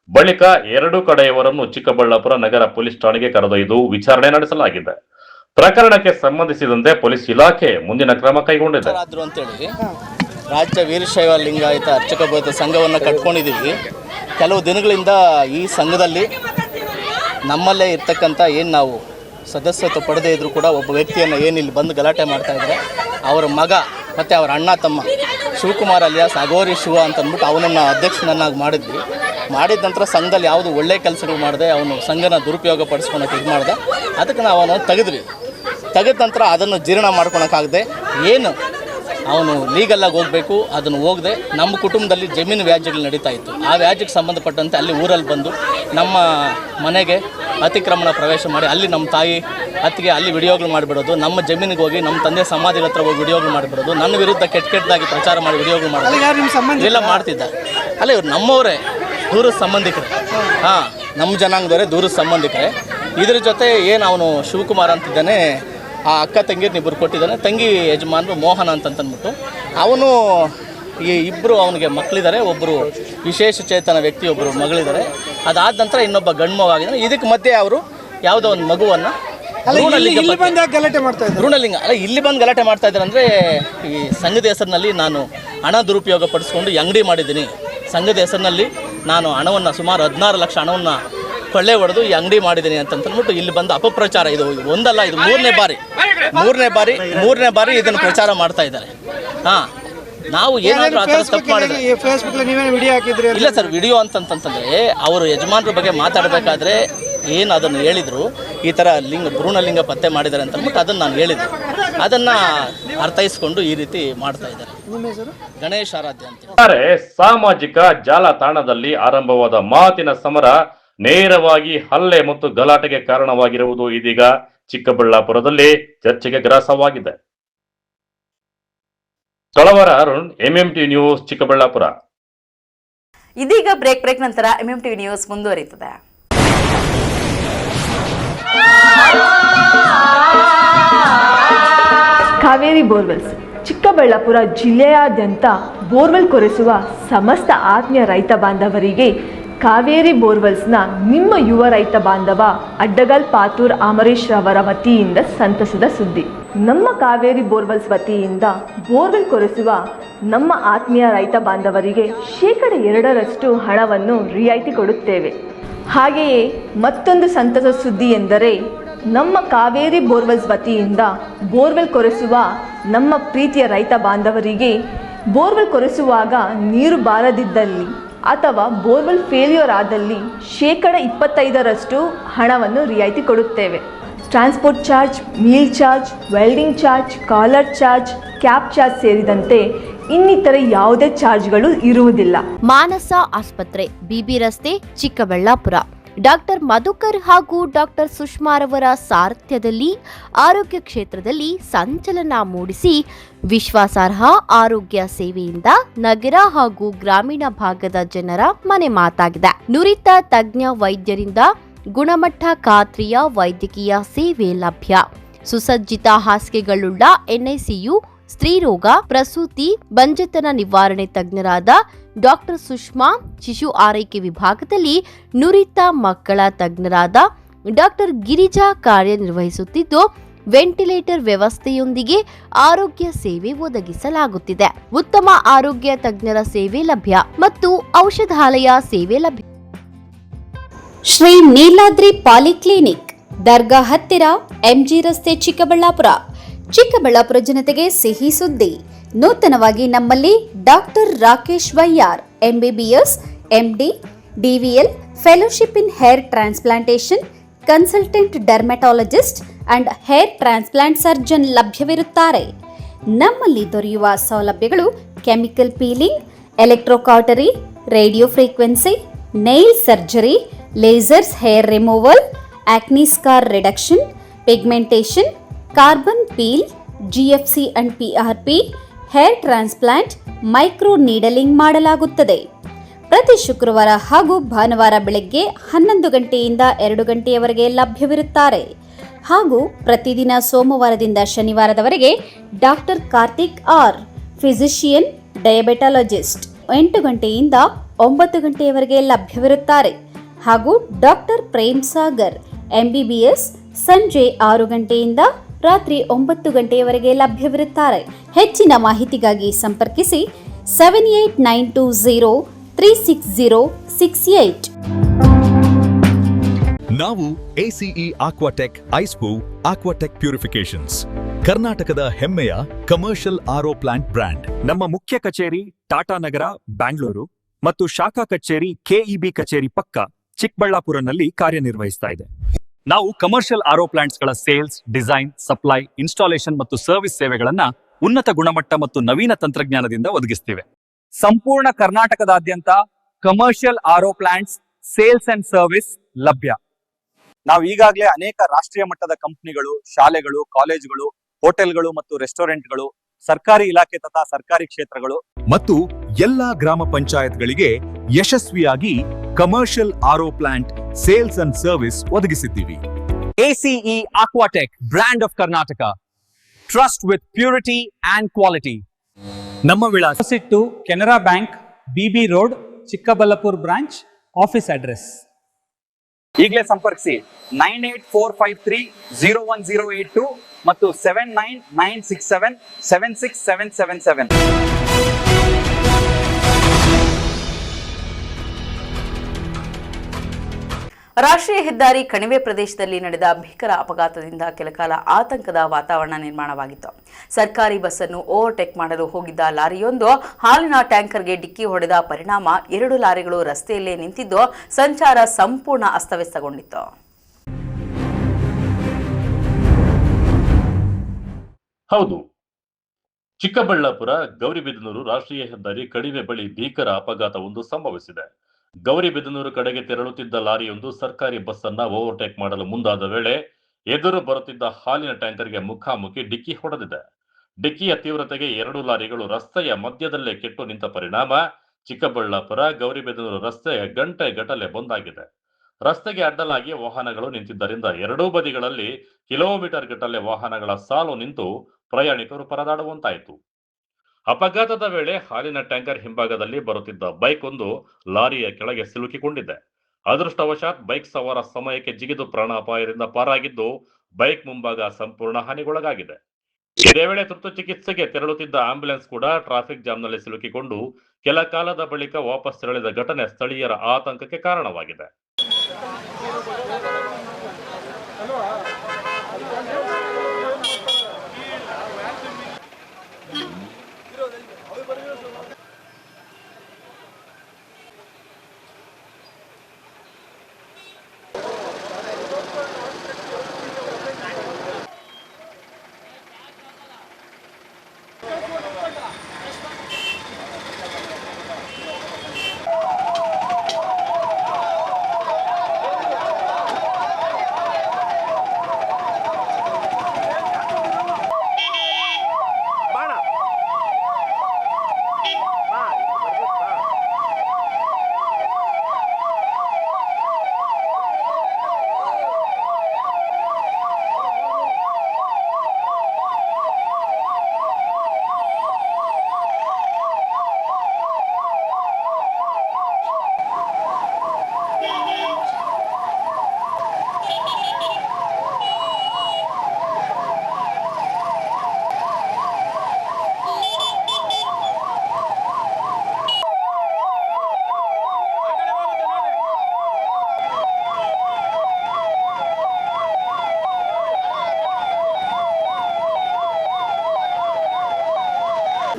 ಬಳಿಕ ಎರಡೂ ಕಡೆಯವರನ್ನು ಚಿಕ್ಕಬಳ್ಳಾಪುರ ನಗರ ಪೊಲೀಸ್ ಠಾಣೆಗೆ ಕರೆದೊಯ್ದು ವಿಚಾರಣೆ ನಡೆಸಲಾಗಿದೆ. ಪ್ರಕರಣಕ್ಕೆ ಸಂಬಂಧಿಸಿದಂತೆ ಪೊಲೀಸ್ ಇಲಾಖೆ ಮುಂದಿನ ಕ್ರಮ ಕೈಗೊಂಡಿದೆ. ರಾಜ್ಯ ವೀರಶೈವ ಲಿಂಗಾಯತ ಅರ್ಚಕ ಬೋಧ ಸಂಘವನ್ನು ಕಟ್ಕೊಂಡಿದ್ದೀವಿ. ಕೆಲವು ದಿನಗಳಿಂದ ಈ ಸಂಘದಲ್ಲಿ ನಮ್ಮಲ್ಲೇ ಇರ್ತಕ್ಕಂಥ ಏನು ನಾವು ಸದಸ್ಯತ್ವ ಪಡೆದೇ ಇದ್ರೂ ಕೂಡ ಒಬ್ಬ ವ್ಯಕ್ತಿಯನ್ನು ಏನಿಲ್ಲಿ ಬಂದು ಗಲಾಟೆ ಮಾಡ್ತಾ ಇದ್ದಾರೆ, ಅವರ ಮಗ ಮತ್ತು ಅವರ ಅಣ್ಣ ತಮ್ಮ ಶಿವಕುಮಾರ್ ಅಲಿಯಾಸ್ ಅಗೋರಿ ಶಿವ ಅಂತ ಅಂದ್ಬಿಟ್ಟು ಅವನನ್ನು ಅಧ್ಯಕ್ಷನನ್ನಾಗಿ ಮಾಡಿದ್ವಿ. ಮಾಡಿದ ನಂತರ ಸಂಘದಲ್ಲಿ ಯಾವುದು ಒಳ್ಳೆಯ ಕೆಲಸಗಳು ಮಾಡಿದೆ, ಅವನು ಸಂಘನ ದುರುಪಯೋಗ ಪಡಿಸ್ಕೊಳಕ್ಕೆ ಇದು ಮಾಡಿದೆ. ಅದಕ್ಕೆ ನಾವು ಅವನು ತೆಗೆದ್ವಿ. ತೆಗೆದ ನಂತರ ಅದನ್ನು ಜೀರ್ಣ ಮಾಡ್ಕೊಳಕ್ಕಾಗದೆ ಏನು ಅವನು ಲೀಗಲ್ಲಾಗಿ ಹೋಗಬೇಕು, ಅದನ್ನು ಹೋಗದೆ ನಮ್ಮ ಕುಟುಂಬದಲ್ಲಿ ಜಮೀನು ವ್ಯಾಜ್ಯಗಳು ನಡೀತಾ ಇತ್ತು. ಆ ವ್ಯಾಜ್ಯಕ್ಕೆ ಸಂಬಂಧಪಟ್ಟಂತೆ ಅಲ್ಲಿ ಊರಲ್ಲಿ ಬಂದು ನಮ್ಮ ಮನೆಗೆ ಅತಿಕ್ರಮಣ ಪ್ರವೇಶ ಮಾಡಿ ಅಲ್ಲಿ ನಮ್ಮ ತಾಯಿ ಅತ್ತಿಗೆ ಅಲ್ಲಿ ವಿಡಿಯೋಗಳು ಮಾಡಿಬಿಡೋದು, ನಮ್ಮ ಜಮೀನಿಗೆ ಹೋಗಿ ನಮ್ಮ ತಂದೆ ಸಮಾಧಿಗಳ ಹತ್ರ ಹೋಗಿ ವಿಡಿಯೋಗಳು ಮಾಡಿಬಿಡೋದು, ನನ್ನ ವಿರುದ್ಧ ಕೆಟ್ಟದಾಗಿ ಪ್ರಚಾರ ಮಾಡಿ ವಿಡಿಯೋಗಳು ಮಾಡೋದು ಎಲ್ಲ ಮಾಡ್ತಿದ್ದ. ಅಲ್ಲ, ಇವ್ರು ನಮ್ಮವರೇ, ದೂರದ ಸಂಬಂಧಿಕರೇ. ಹಾಂ, ನಮ್ಮ ಜನಾಂಗದವರೇ, ದೂರದ ಸಂಬಂಧಿಕರೇ. ಇದ್ರ ಜೊತೆ ಏನು ಅವನು ಶಿವಕುಮಾರ್ ಅಂತಿದ್ದಾನೆ, ಆ ಅಕ್ಕ ತಂಗಿಯರ್ನ ಇಬ್ಬರು ಕೊಟ್ಟಿದ್ದಾನೆ. ತಂಗಿ ಯಜಮಾನರು ಮೋಹನ ಅಂತಂದ್ಬಿಟ್ಟು ಅವನು ಈ ಇಬ್ಬರು ಅವನಿಗೆ ಮಕ್ಕಳಿದ್ದಾರೆ. ಒಬ್ಬರು ವಿಶೇಷ ಚೇತನ ವ್ಯಕ್ತಿ, ಒಬ್ಬರು ಮಗಳಿದ್ದಾರೆ. ಅದಾದ ನಂತರ ಇನ್ನೊಬ್ಬ ಗಂಡು ಮಗು ಆಗಿದ್ದಾನೆ. ಇದಕ್ಕೆ ಮಧ್ಯೆ ಅವರು ಯಾವುದೋ ಒಂದು ಮಗುವನ್ನು ಭ್ರೂಣಲಿಂಗ ಅಲ್ಲ ಇಲ್ಲಿ ಬಂದು ಗಲಾಟೆ ಮಾಡ್ತಾ ಇದ್ದಾರೆ. ಅಂದರೆ ಈ ಸಂಘದ ಹೆಸರಿನಲ್ಲಿ ನಾನು ಹಣ ದುರುಪಯೋಗ ಪಡಿಸ್ಕೊಂಡು ಅಂಗಡಿ ಮಾಡಿದ್ದೀನಿ. ಸಂಘದ ಹೆಸರಿನಲ್ಲಿ ನಾನು ಹಣವನ್ನು ಸುಮಾರು 16 ಲಕ್ಷ ಹಣವನ್ನು ಕೊಳ್ಳೆ ಹೊಡೆದು ಈ ಅಂಗಡಿ ಮಾಡಿದ್ದೀನಿ ಅಂತಂದ್ಬಿಟ್ಟು ಇಲ್ಲಿ ಬಂದು ಅಪಪ್ರಚಾರ. ಇದು ಒಂದಲ್ಲ, ಇದು ಮೂರನೇ ಬಾರಿ ಇದನ್ನು ಪ್ರಚಾರ ಮಾಡ್ತಾ ಇದ್ದಾರೆ. ಹಾಂ, ನಾವು ಏನಾದರೂ ಆ ಥರ ತಪ್ಪು ಮಾಡಿದ್ರೆ ಇಲ್ಲ ಸರ್. ವಿಡಿಯೋ ಅಂತಂತಂದರೆ ಅವರು ಯಜಮಾನ್ರ ಬಗ್ಗೆ ಮಾತಾಡಬೇಕಾದ್ರೆ ಏನು ಅದನ್ನು ಹೇಳಿದರು, ಈ ಥರ ಭ್ರೂಣಲಿಂಗ ಪತ್ತೆ ಮಾಡಿದ್ದಾರೆ ಅಂತಂದ್ಬಿಟ್ಟು ಅದನ್ನು ನಾನು ಹೇಳಿದ್ದೆ. ಅದನ್ನು ಅರ್ಥೈಸ್ಕೊಂಡು ಈ ರೀತಿ ಮಾಡ್ತಾ ಇದ್ದಾರೆ. ಗಣೇಶ್ ಆರಾಧ್ಯ ಅಂತ. ಸಾಮಾಜಿಕ ಜಾಲತಾಣದಲ್ಲಿ ಆರಂಭವಾದ ಮಾತಿನ ಸಮರ ನೇರವಾಗಿ ಹಲ್ಲೆ ಮತ್ತು ಗಲಾಟೆಗೆ ಕಾರಣವಾಗಿರುವುದು ಇದೀಗ ಚಿಕ್ಕಬಳ್ಳಾಪುರದಲ್ಲಿ ಚರ್ಚೆಗೆ ಗ್ರಾಸವಾಗಿದೆ. ಕಳವರ ಅರುಣ್, ಎಂಎಂಟಿ ನ್ಯೂಸ್, ಚಿಕ್ಕಬಳ್ಳಾಪುರ. ಇದೀಗ ಬ್ರೇಕ್ ನಂತರ ಎಂಎಂಟಿ ನ್ಯೂಸ್ ಮುಂದುವರಿಯುತ್ತದೆ. ಕಾವೇರಿ ಬೋರ್ವೆಲ್ಸ್ ಚಿಕ್ಕಬಳ್ಳಾಪುರ ಜಿಲ್ಲೆಯಾದ್ಯಂತ ಬೋರ್ವೆಲ್ ಕೊರೆಸುವ ಸಮಸ್ತ ಆತ್ಮೀಯ ರೈತ ಬಾಂಧವರಿಗೆ ಕಾವೇರಿ ಬೋರ್ವೆಲ್ಸ್ನ ನಿಮ್ಮ ಯುವ ರೈತ ಬಾಂಧವ ಅಡ್ಡಗಲ್ ಪಾತೂರ್ ಅಮರೀಶ್ ರವರ ವತಿಯಿಂದ ಸಂತಸದ ಸುದ್ದಿ. ನಮ್ಮ ಕಾವೇರಿ ಬೋರ್ವೆಲ್ಸ್ ವತಿಯಿಂದ ಬೋರ್ವೆಲ್ ಕೊರೆಸುವ ನಮ್ಮ ಆತ್ಮೀಯ ರೈತ ಬಾಂಧವರಿಗೆ 2% ಹಣವನ್ನು ರಿಯಾಯಿತಿ ಕೊಡುತ್ತೇವೆ. ಹಾಗೆಯೇ ಮತ್ತೊಂದು ಸಂತಸ ಸುದ್ದಿ ಎಂದರೆ ನಮ್ಮ ಕಾವೇರಿ ಬೋರ್ವೆಲ್ಸ್ ವತಿಯಿಂದ ಬೋರ್ವೆಲ್ ಕೊರೆಸುವ ನಮ್ಮ ಪ್ರೀತಿಯ ರೈತ ಬಾಂಧವರಿಗೆ ಬೋರ್ವೆಲ್ ಕೊರೆಸುವಾಗ ನೀರು ಬಾರದಿದ್ದಲ್ಲಿ ಅಥವಾ ಬೋರ್ವೆಲ್ ಫೇಲ್ಯೂರ್ ಆದಲ್ಲಿ 25% ಹಣವನ್ನು ರಿಯಾಯಿತಿ ಕೊಡುತ್ತೇವೆ. Transport charge, meal charge, welding charge, caller charge, cab charge ಸೇರಿದಂತೆ ಇನ್ನಿತರೆ ಯಾವುದೇ ಚಾರ್ಜ್ಗಳು ಇರುವುದಿಲ್ಲ. ಮಾನಸ ಆಸ್ಪತ್ರೆ, ಬಿಬಿ ರಸ್ತೆ, ಚಿಕ್ಕಬಳ್ಳಾಪುರ. ಡಾಕ್ಟರ್ ಮಧುಕರ್ ಹಾಗೂ ಡಾಕ್ಟರ್ ಸುಷ್ಮಾರವರ ಸಾರಥ್ಯದಲ್ಲಿ ಆರೋಗ್ಯ ಕ್ಷೇತ್ರದಲ್ಲಿ ಸಂಚಲನ ಮೂಡಿಸಿ ವಿಶ್ವಾಸಾರ್ಹ ಆರೋಗ್ಯ ಸೇವೆಯಿಂದ ನಗರ ಹಾಗೂ ಗ್ರಾಮೀಣ ಭಾಗದ ಜನರ ಮನೆ ಮಾತಾಗಿದೆ. ನುರಿತ ತಜ್ಞ ವೈದ್ಯರಿಂದ ಗುಣಮಟ್ಟ ಖಾತ್ರಿಯ ವೈದ್ಯಕೀಯ ಸೇವೆ ಲಭ್ಯ. ಸುಸಜ್ಜಿತ ಹಾಸಿಗೆಗಳುಳ್ಳ ಎನ್ಐಸಿಯು, ಸ್ತ್ರೀರೋಗ, ಪ್ರಸೂತಿ, ಬಂಜೆತನ ನಿವಾರಣೆ ತಜ್ಞರಾದ ಡಾಕ್ಟರ್ ಸುಷ್ಮಾ, ಶಿಶು ಆರೈಕೆ ವಿಭಾಗದಲ್ಲಿ ನುರಿತ ಮಕ್ಕಳ ತಜ್ಞರಾದ ಡಾಕ್ಟರ್ ಗಿರಿಜಾ ಕಾರ್ಯನಿರ್ವಹಿಸುತ್ತಿದ್ದು, ವೆಂಟಿಲೇಟರ್ ವ್ಯವಸ್ಥೆಯೊಂದಿಗೆ ಆರೋಗ್ಯ ಸೇವೆ ಒದಗಿಸಲಾಗುತ್ತಿದೆ. ಉತ್ತಮ ಆರೋಗ್ಯ ತಜ್ಞರ ಸೇವೆ ಲಭ್ಯ ಮತ್ತು ಔಷಧಾಲಯ ಸೇವೆ ಲಭ್ಯ. ಶ್ರೀ ನೀಲಾದ್ರಿ ಪಾಲಿಕ್ಲಿನಿಕ್, ದರ್ಗಾ ಹತ್ತಿರ, ಎಂಜಿ ರಸ್ತೆ, ಚಿಕ್ಕಬಳ್ಳಾಪುರ. ಚಿಕ್ಕಬಳ್ಳಾಪುರ ಜನತೆಗೆ ಸಿಹಿ ಸುದ್ದಿ. ನೂತನವಾಗಿ ನಮ್ಮಲ್ಲಿ doctor Rakesh wire, MBBS, MD, DVL, Fellowship in Hair Transplantation, Consultant Dermatologist and Hair Transplant Surgeon ಲಭ್ಯವಿರುತ್ತಾರೆ. ನಮ್ಮಲ್ಲಿ ದೊರೆಯುವ ಸೌಲಭ್ಯಗಳು chemical peeling, electrocautery, radio frequency, nail surgery, lasers hair removal, acne scar reduction, pigmentation, carbon peel, GFC and PRP, hair transplant, micro needling ಮಾಡಲಾಗುತ್ತದೆ. ಪ್ರತಿ ಶುಕ್ರವಾರ ಹಾಗೂ ಭಾನುವಾರ ಬೆಳಗ್ಗೆ 11 ಗಂಟೆಯಿಂದ 2 ಗಂಟೆಯವರೆಗೆ ಲಭ್ಯವಿರುತ್ತಾರೆ. ಹಾಗೂ ಪ್ರತಿದಿನ ಸೋಮವಾರದಿಂದ ಶನಿವಾರದವರೆಗೆ ಡಾಕ್ಟರ್ ಕಾರ್ತಿಕ್ ಆರ್, ಫಿಸಿಷಿಯನ್, ಡಯಾಬೆಟಾಲಜಿಸ್ಟ್ 8 ಗಂಟೆಯಿಂದ 9 ಗಂಟೆಯವರೆಗೆ ಲಭ್ಯವಿರುತ್ತಾರೆ. ಹಾಗೂ ಡಾಕ್ಟರ್ ಪ್ರೇಮ್ ಸಾಗರ್, MBBS, ಸಂಜೆ 6 ಗಂಟೆಯಿಂದ ರಾತ್ರಿ 9 ಗಂಟೆಯವರೆಗೆ ಲಭ್ಯವಿರುತ್ತಾರೆ. ಹೆಚ್ಚಿನ ಮಾಹಿತಿಗಾಗಿ ಸಂಪರ್ಕಿಸಿ 7892036068. ನಾವು ACE ಆಕ್ವಾಟೆಕ್ ಐಸ್ಪೂ ಆಕ್ವಾಟೆಕ್ ಪ್ಯೂರಿಫಿಕೇಶನ್ಸ್, ಕರ್ನಾಟಕದ ಹೆಮ್ಮೆಯ ಕಮರ್ಷಿಯಲ್ RO ಪ್ಲಾಂಟ್ ಬ್ರ್ಯಾಂಡ್. ನಮ್ಮ ಮುಖ್ಯ ಕಚೇರಿ ಟಾಟಾನಗರ, ಬ್ಯಾಂಗ್ಳೂರು ಮತ್ತು ಶಾಖಾ ಕಚೇರಿ KEB ಕಚೇರಿ ಪಕ್ಕ ಚಿಕ್ಕಬಳ್ಳಾಪುರನಲ್ಲಿ ಕಾರ್ಯನಿರ್ವಹಿಸ್ತಾ ಇದೆ. ನಾವು ಕಮರ್ಷಿಯಲ್ RO ಪ್ಲಾಂಟ್ಸ್ಗಳ ಸೇಲ್ಸ್, ಡಿಸೈನ್, ಸಪ್ಲೈ, ಇನ್ಸ್ಟಾಲೇಷನ್ ಮತ್ತು ಸರ್ವಿಸ್ ಸೇವೆಗಳನ್ನ ಉನ್ನತ ಗುಣಮಟ್ಟ ಮತ್ತು ನವೀನ ತಂತ್ರಜ್ಞಾನದಿಂದ ಒದಗಿಸ್ತಿವೆ. ಸಂಪೂರ್ಣ ಕರ್ನಾಟಕದಾದ್ಯಂತ commercial RO plants sales and service ಲಭ್ಯ. ನಾವು ಈಗಾಗಲೇ ಅನೇಕ ರಾಷ್ಟ್ರೀಯ ಮಟ್ಟದ ಕಂಪನಿಗಳು, ಶಾಲೆಗಳು, ಕಾಲೇಜುಗಳು, ಹೋಟೆಲ್ಗಳು ಮತ್ತು ರೆಸ್ಟೋರೆಂಟ್ಗಳು, ಸರ್ಕಾರಿ ಇಲಾಖೆ ತಥಾ ಸರ್ಕಾರಿ ಕ್ಷೇತ್ರಗಳು ಮತ್ತು ಎಲ್ಲಾ ಗ್ರಾಮ ಪಂಚಾಯತ್ಗಳಿಗೆ ಯಶಸ್ವಿಯಾಗಿ commercial RO plant sales and service ಒದಗಿಸಿದ್ದೀವಿ. ACE Aquatech, brand of Karnataka, trust with purity and quality. ನಮ್ಮ ವಿಳಾಸ to Canara bank, BB road, Chikkaballapur branch, office address. ಈಗಲೇ ಸಂಪರ್ಕಿಸಿ 9845301082 ಮತ್ತು 7996776777. ರಾಷ್ಟ್ರೀಯ ಹೆದ್ದಾರಿ ಕಣಿವೆ ಪ್ರದೇಶದಲ್ಲಿ ನಡೆದ ಭೀಕರ ಅಪಘಾತದಿಂದ ಕೆಲಕಾಲ ಆತಂಕದ ವಾತಾವರಣ ನಿರ್ಮಾಣವಾಗಿತ್ತು. ಸರ್ಕಾರಿ ಬಸ್ಸನ್ನು ಓವರ್ಟೇಕ್ ಮಾಡಲು ಹೋಗಿದ್ದ ಲಾರಿಯೊಂದು ಹಾಲಿನ ಟ್ಯಾಂಕರ್ಗೆ ಡಿಕ್ಕಿ ಹೊಡೆದ ಪರಿಣಾಮ 2 ಲಾರಿಗಳು ರಸ್ತೆಯಲ್ಲೇ ನಿಂತಿದ್ದು ಸಂಚಾರ ಸಂಪೂರ್ಣ ಅಸ್ತವ್ಯಸ್ತಗೊಂಡಿತ್ತು. ಹೌದು, ಚಿಕ್ಕಬಳ್ಳಾಪುರ ಗೌರಿಬಿದನೂರು ರಾಷ್ಟ್ರೀಯ ಹೆದ್ದಾರಿ ಕಣಿವೆ ಬಳಿ ಭೀಕರ ಅಪಘಾತವೊಂದು ಸಂಭವಿಸಿದೆ. ಗೌರಿಬಿದನೂರು ಕಡೆಗೆ ತೆರಳುತ್ತಿದ್ದ ಲಾರಿಯೊಂದು ಸರ್ಕಾರಿ ಬಸ್ ಅನ್ನ ಓವರ್ಟೇಕ್ ಮಾಡಲು ಮುಂದಾದ ವೇಳೆ ಎದುರು ಬರುತ್ತಿದ್ದ ಹಾಲಿನ ಟ್ಯಾಂಕರ್ಗೆ ಮುಖಾಮುಖಿ ಡಿಕ್ಕಿ ಹೊಡೆದಿದೆ. ಡಿಕ್ಕಿಯ ತೀವ್ರತೆಗೆ 2 ಲಾರಿಗಳು ರಸ್ತೆಯ ಮಧ್ಯದಲ್ಲೇ ಕೆಟ್ಟು ನಿಂತ ಪರಿಣಾಮ ಚಿಕ್ಕಬಳ್ಳಾಪುರ ಗೌರಿಬಿದನೂರು ರಸ್ತೆ ಗಂಟೆಗಟ್ಟಲೆ ಬಂದ್ ಆಗಿದೆ. ರಸ್ತೆಗೆ ಅಡ್ಡಲಾಗಿ ವಾಹನಗಳು ನಿಂತಿದ್ದರಿಂದ ಎರಡೂ ಬದಿಗಳಲ್ಲಿ ಕಿಲೋಮೀಟರ್ ಗಟ್ಟಲೆ ವಾಹನಗಳ ಸಾಲು ನಿಂತು ಪ್ರಯಾಣಿಕರು ಪರದಾಡುವಂತಾಯಿತು. ಅಪಘಾತದ ವೇಳೆ ಹಾಲಿನ ಟ್ಯಾಂಕರ್ ಹಿಂಭಾಗದಲ್ಲಿ ಬರುತ್ತಿದ್ದ ಬೈಕ್ ಒಂದು ಲಾರಿಯ ಕೆಳಗೆ ಸಿಲುಕಿಕೊಂಡಿದೆ. ಅದೃಷ್ಟವಶಾತ್ ಬೈಕ್ ಸವಾರ ಸಮಯಕ್ಕೆ ಜಿಗಿದು ಪ್ರಾಣಾಪಾಯದಿಂದ ಪಾರಾಗಿದ್ದು ಬೈಕ್ ಮುಂಭಾಗ ಸಂಪೂರ್ಣ ಹಾನಿಗೊಳಗಾಗಿದೆ. ಇದೇ ವೇಳೆ ತುರ್ತು ಚಿಕಿತ್ಸೆಗೆ ತೆರಳುತ್ತಿದ್ದ ಆಂಬ್ಯುಲೆನ್ಸ್ ಕೂಡ ಟ್ರಾಫಿಕ್ ಜಾಮ್ನಲ್ಲಿ ಸಿಲುಕಿಕೊಂಡು ಕೆಲ ಕಾಲದ ಬಳಿಕ ವಾಪಸ್ ತೆರಳಿದ ಘಟನೆ ಸ್ಥಳೀಯರ ಆತಂಕಕ್ಕೆ ಕಾರಣವಾಗಿದೆ.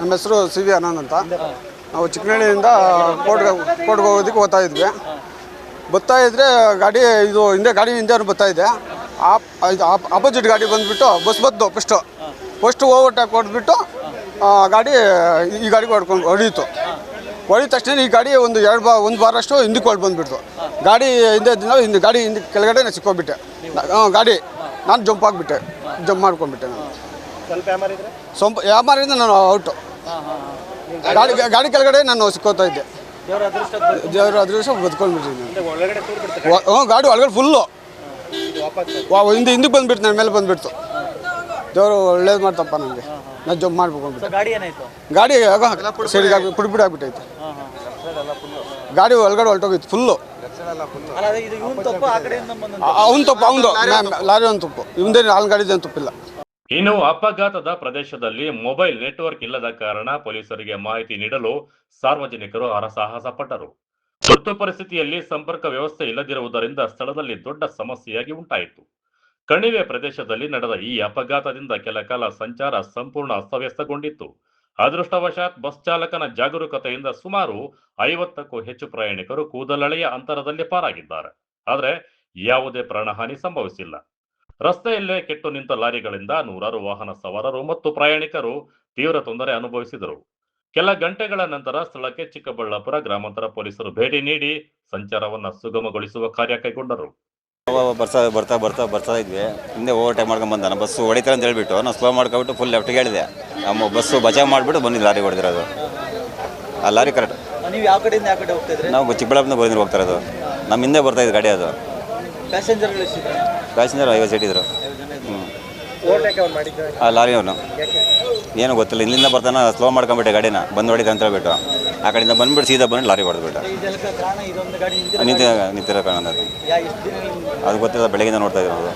ನಮ್ಮ ಹೆಸರು CV ಆನಂದ್ ಅಂತ. ನಾವು ಚಿಕ್ಕನಹಳ್ಳಿಯಿಂದ ಕೋರ್ಟ್ಗೆ ಹೋಗೋದಕ್ಕೆ ಹೋಗ್ತಾ ಇದ್ವಿ. ಬರ್ತಾ ಇದ್ದರೆ ಗಾಡಿ ಇದು ಹಿಂದೆ ಬರ್ತಾ ಇದೆ. ಆಪೋಸಿಟ್ ಗಾಡಿ ಬಂದುಬಿಟ್ಟು ಬಸ್ ಬಂದು ಫಸ್ಟು ಓವರ್ಟೇಕ್ ಹೊಡೆದ್ಬಿಟ್ಟು ಗಾಡಿ ಈ ಗಾಡಿಗೆ ಹೊಡೀತು ತಕ್ಷಣ ಈ ಗಾಡಿ ಒಂದು ಬಾರಷ್ಟು ಹಿಂದಕ್ಕೆ ಹೊಟ್ಟು ಬಂದುಬಿಡ್ತು. ಗಾಡಿ ಗಾಡಿ ಹಿಂದೆ ಕೆಳಗಡೆ ನಾನು ಸಿಕ್ಕೋಗ್ಬಿಟ್ಟೆ. ನಾನು ಜಂಪ್ ಮಾಡ್ಕೊಂಡ್ಬಿಟ್ಟೆ. ನಾನು ಸ್ವಲ್ಪ ಯಾಮಾರಿಂದ ನಾನು ಔಟು. ಗಾಡಿ ಕೆಳಗಡೆ ನಾನು ಸಿಕ್ಕೋತಾ ಇದ್ದೆ. ದೇವರ ಅದೃಷ್ಟ ಬದುಕೊಂಡ್ಬಿಟ್ಟಿದ್ದೀನಿ. ಗಾಡಿ ಒಳಗಡೆ ಫುಲ್ಲು ಹಿಂದಕ್ಕೆ ಬಂದುಬಿಡ್ತು, ನನ್ನ ಮೇಲೆ ಬಂದುಬಿಡ್ತು. ದೇವರು ಒಳ್ಳೇದು ಮಾಡ್ತಪ್ಪ ನನಗೆ. ನಾನು ಜಂಪ್ ಮಾಡ್ಬೇಕು. ಗಾಡಿ ಸೈಡಿಗೆ ಪುಡಿ ಆಗ್ಬಿಟ್ಟೈತೆ. ಗಾಡಿ ಒಳಗಡೆ ಹೊರಟೋಗಿತ್ತು ಫುಲ್ಲು. ಅವ್ನು ತಪ್ಪು ಲಾರಿ ಒಂದು ತಪ್ಪು, ಇವಂದೇ 4 ಗಾಡಿದೇನು ತಪ್ಪಿಲ್ಲ. ಇನ್ನು ಅಪಘಾತದ ಪ್ರದೇಶದಲ್ಲಿ ಮೊಬೈಲ್ ನೆಟ್ವರ್ಕ್ ಇಲ್ಲದ ಕಾರಣ ಪೊಲೀಸರಿಗೆ ಮಾಹಿತಿ ನೀಡಲು ಸಾರ್ವಜನಿಕರು ಹರಸಾಹಸ ಪಟ್ಟರು. ತುರ್ತು ಪರಿಸ್ಥಿತಿಯಲ್ಲಿ ಸಂಪರ್ಕ ವ್ಯವಸ್ಥೆ ಇಲ್ಲದಿರುವುದರಿಂದ ಸ್ಥಳದಲ್ಲಿ ದೊಡ್ಡ ಸಮಸ್ಯೆಯಾಗಿ ಉಂಟಾಯಿತು. ಕಣಿವೆ ಪ್ರದೇಶದಲ್ಲಿ ನಡೆದ ಈ ಅಪಘಾತದಿಂದ ಕೆಲ ಕಾಲ ಸಂಚಾರ ಸಂಪೂರ್ಣ ಅಸ್ತವ್ಯಸ್ತಗೊಂಡಿತ್ತು. ಅದೃಷ್ಟವಶಾತ್ ಬಸ್ ಚಾಲಕನ ಜಾಗರೂಕತೆಯಿಂದ ಸುಮಾರು 50ಕ್ಕೂ ಹೆಚ್ಚು ಪ್ರಯಾಣಿಕರು ಕೂದಲೆಳೆಯ ಅಂತರದಲ್ಲಿ ಪಾರಾಗಿದ್ದಾರೆ. ಆದರೆ ಯಾವುದೇ ಪ್ರಾಣಹಾನಿ ಸಂಭವಿಸಿಲ್ಲ. ರಸ್ತೆಯಲ್ಲೇ ಕೆಟ್ಟು ನಿಂತ ಲಾರಿಗಳಿಂದ ನೂರಾರು ವಾಹನ ಸವಾರರು ಮತ್ತು ಪ್ರಯಾಣಿಕರು ತೀವ್ರ ತೊಂದರೆ ಅನುಭವಿಸಿದರು. ಕೆಲ ಗಂಟೆಗಳ ನಂತರ ಸ್ಥಳಕ್ಕೆ ಚಿಕ್ಕಬಳ್ಳಾಪುರ ಗ್ರಾಮಾಂತರ ಪೊಲೀಸರು ಭೇಟಿ ನೀಡಿ ಸಂಚಾರವನ್ನು ಸುಗಮಗೊಳಿಸುವ ಕಾರ್ಯ ಕೈಗೊಂಡರು. ಬರ್ತಾ ಇದ್ವಿ. ಹಿಂದೆ ಓವರ್ಟೇಕ್ ಮಾಡ್ಕೊಂಡು ಬಂದ ಬಸ್ಸು ಹೊಡಿತಾರೆ ಅಂತ ಹೇಳ್ಬಿಟ್ಟು ನಾವು ಸ್ಲೋ ಮಾಡ್ಕೊಬಿಟ್ಟು ಫುಲ್ ಲೆಫ್ಟ್ಗೆ ಹೇಳಿದೆ. ನಮ್ಮ ಬಸ್ಸು ಬಚಾವ್ ಮಾಡಿಬಿಟ್ಟು ಬಂದಿದ್ದು ಲಾರಿ ಹೊಡೆದಿರೋದು. ಆ ಲಾರಿ ಕರೆಕ್ಟ್. ನೀವು ಯಾವ ಕಡೆಯಿಂದ ಯಾವ ಕಡೆ ಹೋಗ್ತಾ ಇದ್ರಿ? ನಾವು ಚಿಕ್ಕಬಳ್ಳಾಪುರದಿಂದ ಬಂದಿದ್ದು ಹೋಗ್ತಾ ಇರೋದು. ನಮ್ಮ ಹಿಂದೆ ಬರ್ತಾ ಇದ್ದು ಗಾಡಿ. ಅದು ಪ್ಯಾಸೆಂಜರ್ಗಳು ಎಷ್ಟಿದ್ರು? ಪ್ಯಾಸೆಂಜರ್ 50 ಸೀಟ್ ಇದ್ರು. ಆ ಲಾರಿ ಅವನು ಏನೂ ಗೊತ್ತಿಲ್ಲ. ಇಲ್ಲಿಂದ ಬರ್ತಾನೆ ಸ್ಲೋ ಮಾಡ್ಕೊಂಬಿಟ್ಟೆ ಗಾಡಿನ, ಬಂದು ಹೊಡಿತ ಅಂತ ಹೇಳ್ಬಿಟ್ಟು ಆ ಕಡೆಯಿಂದ ಬಂದ್ಬಿಟ್ಟು ಸೀದಾ ಬಂದು ಲಾರಿ ಹೊಡೆದ್ಬಿಟ್ಟು ನಿಂತಿರೋ ಕಾರಣ ಅದು ಗೊತ್ತಿಲ್ಲ. ಬೆಳಗಿಂದ ನೋಡ್ತಾ ಇದ್ದೀವಿ ನಾವು.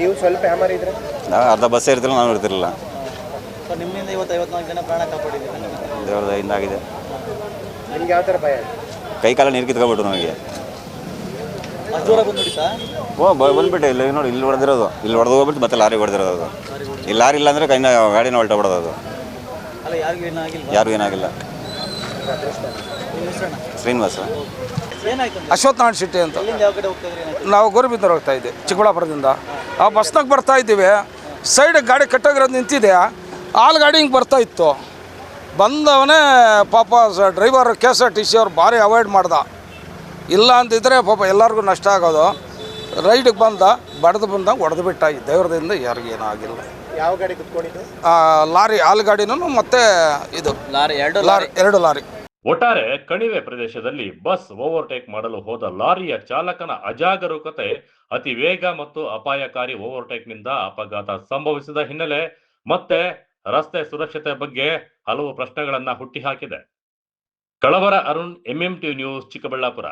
ನೀವು ಸ್ವಲ್ಪ ನಾವು ಅರ್ಧ ಬಸ್ಸೇ ಇರ್ತಿಲ್ಲ, ನಾನು ಇರ್ತಿರಲಿಲ್ಲ. ನಿಮ್ಮಿಂದ 54 ಜನ ಪ್ರಾಣ ಕಾಪಾಡಿದ್ದೀವಿ. ದೇವ್ರ ದಯಿಂದ ಆಗಿದೆ. ನಿಮ್ಗೆ ಯಾವ ಥರ ಭಯ? ಕೈ ಕಾಲ ನೀರು ಕಿತ್ಕೊಬಿಟ್ಟು ನನಗೆ. ಬಂದ್ಬಿಟ್ಟೆ ಇಲ್ಲಿ ನೋಡಿ, ಇಲ್ಲಿ ಹೊಡೆದಿರೋದು. ಇಲ್ಲಿ ಹೊಡೆದು ಹೋಗ್ಬಿಟ್ಟು ಮತ್ತೆ ಲಾರಿ ಹೊಡೆದಿರೋದು. ಇಲ್ಲಿ ಲಾರಿ ಇಲ್ಲ ಅಂದರೆ ಕೈನ ಗಾಡಿನ ಹೊಲ್ಟ ಬಿಡೋದು. ಅದು ಯಾರಿಗೂ ಏನಾಗಿಲ್ಲ. ಶ್ರೀನಿವಾಸ. ಅಶ್ವಥ್ ನಾರಾಯಣ ಶೆಟ್ಟಿ ಅಂತ. ನಾವು ಗೌರಿಬಿದನೂರು ಹೋಗ್ತಾ ಇದ್ದೆ ಚಿಕ್ಕಬಳ್ಳಾಪುರದಿಂದ. ಆ ಬಸ್ನಾಗ ಬರ್ತಾ ಇದ್ದೀವಿ. ಸೈಡಿಗೆ ಗಾಡಿ ಕಟ್ಟೋಗಿರೋದು ನಿಂತಿದೆ. ಆಲ್ ಗಾಡಿ ಹಿಂಗೆ ಬರ್ತಾ ಇತ್ತು. ಬಂದವನೇ ಪಾಪ ಡ್ರೈವರ್ KSRTC ಅವ್ರು ಭಾರಿ ಅವಾಯ್ಡ್ ಮಾಡ್ದ. ಇಲ್ಲ ಅಂತಿದ್ರೆ ಪಾಪ ಎಲ್ಲರಿಗೂ ನಷ್ಟ ಆಗೋದು. ರೈಡಿಗೆ ಬಡ್ದು ಬಂದಾಗ ಹೊಡೆದು ಬಿಟ್ಟ. ದೇವ್ರದಿಂದ ಯಾರಿಗೇನೂ ಆಗಿಲ್ಲ. ಯಾವ ಗಾಡಿ ಕುತ್ಕೊಂಡಿದ್ದು? ಲಾರಿ ಆಲ್ ಗಾಡಿನೂ ಮತ್ತೆ ಇದು ಲಾರಿ, 2 ಲಾರಿ. ಒಟ್ಟಾರೆ ಕಣಿವೆ ಪ್ರದೇಶದಲ್ಲಿ ಬಸ್ ಓವರ್ಟೇಕ್ ಮಾಡಲು ಹೋದ ಲಾರಿಯ ಚಾಲಕನ ಅಜಾಗರೂಕತೆ, ಅತಿ ವೇಗ ಮತ್ತು ಅಪಾಯಕಾರಿ ಓವರ್ಟೇಕ್ನಿಂದ ಅಪಘಾತ ಸಂಭವಿಸಿದ ಹಿನ್ನೆಲೆ ಮತ್ತೆ ರಸ್ತೆ ಸುರಕ್ಷತೆ ಬಗ್ಗೆ ಹಲವು ಪ್ರಶ್ನೆಗಳನ್ನ ಹುಟ್ಟಿಹಾಕಿದೆ. ಕಳವರ ಅರುಣ್, MMT ನ್ಯೂಸ್, ಚಿಕ್ಕಬಳ್ಳಾಪುರ.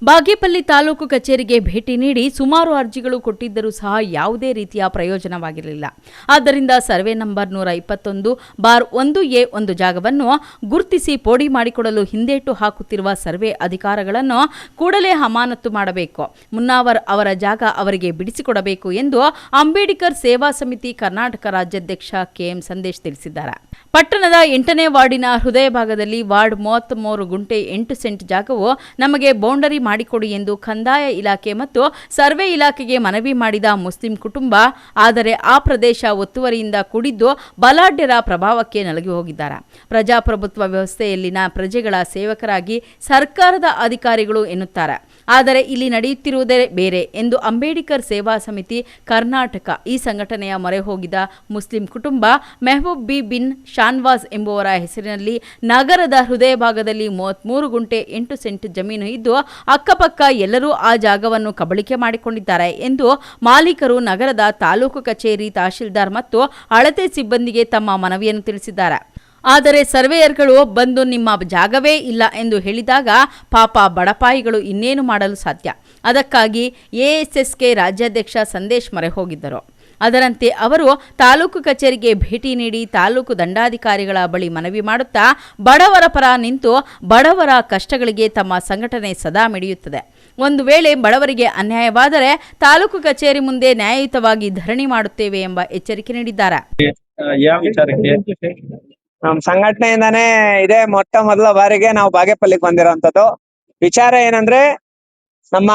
ಬಾಗೇಪಲ್ಲಿ ತಾಲೂಕು ಕಚೇರಿಗೆ ಭೇಟಿ ನೀಡಿ ಸುಮಾರು ಅರ್ಜಿಗಳು ಕೊಟ್ಟಿದ್ದರೂ ಸಹ ಯಾವುದೇ ರೀತಿಯ ಪ್ರಯೋಜನವಾಗಿರಲಿಲ್ಲ. ಆದ್ದರಿಂದ ಸರ್ವೆ ನಂಬರ್ 121/1A ಒಂದು ಜಾಗವನ್ನು ಗುರುತಿಸಿ ಪೋಡಿ ಮಾಡಿಕೊಡಲು ಹಿಂದೇಟು ಹಾಕುತ್ತಿರುವ ಸರ್ವೆ ಅಧಿಕಾರಿಗಳನ್ನು ಕೂಡಲೇ ಅಮಾನತು ಮಾಡಬೇಕು. ಮುನ್ನಾವರ್ ಅವರ ಜಾಗ ಅವರಿಗೆ ಬಿಡಿಸಿಕೊಡಬೇಕು ಎಂದು ಅಂಬೇಡ್ಕರ್ ಸೇವಾ ಸಮಿತಿ ಕರ್ನಾಟಕ ರಾಜ್ಯಾಧ್ಯಕ್ಷ KM ಸಂದೇಶ್ ತಿಳಿಸಿದ್ದಾರೆ. ಪಟ್ಟಣದ 8ನೇ ವಾರ್ಡಿನ ಹೃದಯ ಭಾಗದಲ್ಲಿ ವಾರ್ಡ್ 33 ಗುಂಟೆ 8 ಸೆಂಟ್ ಜಾಗವು ನಮಗೆ ಬೌಂಡರಿ ಮಾಡಿಕೊಡಿ ಎಂದು ಕಂದಾಯ ಇಲಾಖೆ ಮತ್ತು ಸರ್ವೆ ಇಲಾಖೆಗೆ ಮನವಿ ಮಾಡಿದ ಮುಸ್ಲಿಂ ಕುಟುಂಬ, ಆದರೆ ಆ ಪ್ರದೇಶ ಒತ್ತುವರಿಯಿಂದ ಕೂಡಿದ್ದು ಬಲಾಢ್ಯರ ಪ್ರಭಾವಕ್ಕೆ ನಲಗಿ ಹೋಗಿದ್ದಾರೆ. ಪ್ರಜಾಪ್ರಭುತ್ವ ವ್ಯವಸ್ಥೆಯಲ್ಲಿನ ಪ್ರಜೆಗಳ ಸೇವಕರಾಗಿ ಸರ್ಕಾರದ ಅಧಿಕಾರಿಗಳು ಎನ್ನುತ್ತಾರೆ. ಆದರೆ ಇಲ್ಲಿ ನಡೆಯುತ್ತಿರುವುದೇ ಬೇರೆ ಎಂದು ಅಂಬೇಡ್ಕರ್ ಸೇವಾ ಸಮಿತಿ ಕರ್ನಾಟಕ ಈ ಸಂಘಟನೆಯ ಮೊರೆ ಹೋಗಿದ ಮುಸ್ಲಿಂ ಕುಟುಂಬ ಮೆಹಬೂಬ್ ಬಿನ್ ಶಾನ್ವಾಸ್ ಎಂಬುವರ ಹೆಸರಿನಲ್ಲಿ ನಗರದ ಹೃದಯ ಭಾಗದಲ್ಲಿ 33 ಗುಂಟೆ 8 ಸೆಂಟ್ ಜಮೀನು ಇದ್ದು ಅಕ್ಕಪಕ್ಕ ಎಲ್ಲರೂ ಆ ಜಾಗವನ್ನು ಕಬಳಿಕೆ ಮಾಡಿಕೊಂಡಿದ್ದಾರೆ ಎಂದು ಮಾಲೀಕರು ನಗರದ ತಾಲೂಕು ಕಚೇರಿ, ತಹಶೀಲ್ದಾರ್ ಮತ್ತು ಅಳತೆ ಸಿಬ್ಬಂದಿಗೆ ತಮ್ಮ ಮನವಿಯನ್ನು ತಿಳಿಸಿದ್ದಾರೆ. ಆದರೆ ಸರ್ವೇಯರ್ಗಳು ಬಂದು ನಿಮ್ಮ ಜಾಗವೇ ಇಲ್ಲ ಎಂದು ಹೇಳಿದಾಗ ಪಾಪ ಬಡಪಾಯಿಗಳು ಇನ್ನೇನು ಮಾಡಲು ಸಾಧ್ಯ. ಅದಕ್ಕಾಗಿ ASSK ರಾಜ್ಯಾಧ್ಯಕ್ಷ ಸಂದೇಶ್ ಮೊರೆ ಹೋಗಿದ್ದರು. ಅದರಂತೆ ಅವರು ತಾಲೂಕು ಕಚೇರಿಗೆ ಭೇಟಿ ನೀಡಿ ತಾಲೂಕು ದಂಡಾಧಿಕಾರಿಗಳ ಬಳಿ ಮನವಿ ಮಾಡುತ್ತಾ ಬಡವರ ಪರ ನಿಂತು ಬಡವರ ಕಷ್ಟಗಳಿಗೆ ತಮ್ಮ ಸಂಘಟನೆ ಸದಾ ಮಿಡಿಯುತ್ತದೆ. ಒಂದು ವೇಳೆ ಬಡವರಿಗೆ ಅನ್ಯಾಯವಾದರೆ ತಾಲೂಕು ಕಚೇರಿ ಮುಂದೆ ನ್ಯಾಯಯುತವಾಗಿ ಧರಣಿ ಮಾಡುತ್ತೇವೆ ಎಂಬ ಎಚ್ಚರಿಕೆ ನೀಡಿದ್ದಾರೆ. ಯಾವ ವಿಚಾರಕ್ಕೆ? ನಮ್ಮ ಸಂಘಟನೆಯಿಂದಾನೇ ಇದೇ ಮೊದಲ ಬಾರಿಗೆ ನಾವು ಬಾಗೇಪಲ್ಲಿಗೆ ಬಂದಿರೋಂಥದ್ದು. ವಿಚಾರ ಏನಂದ್ರೆ ನಮ್ಮ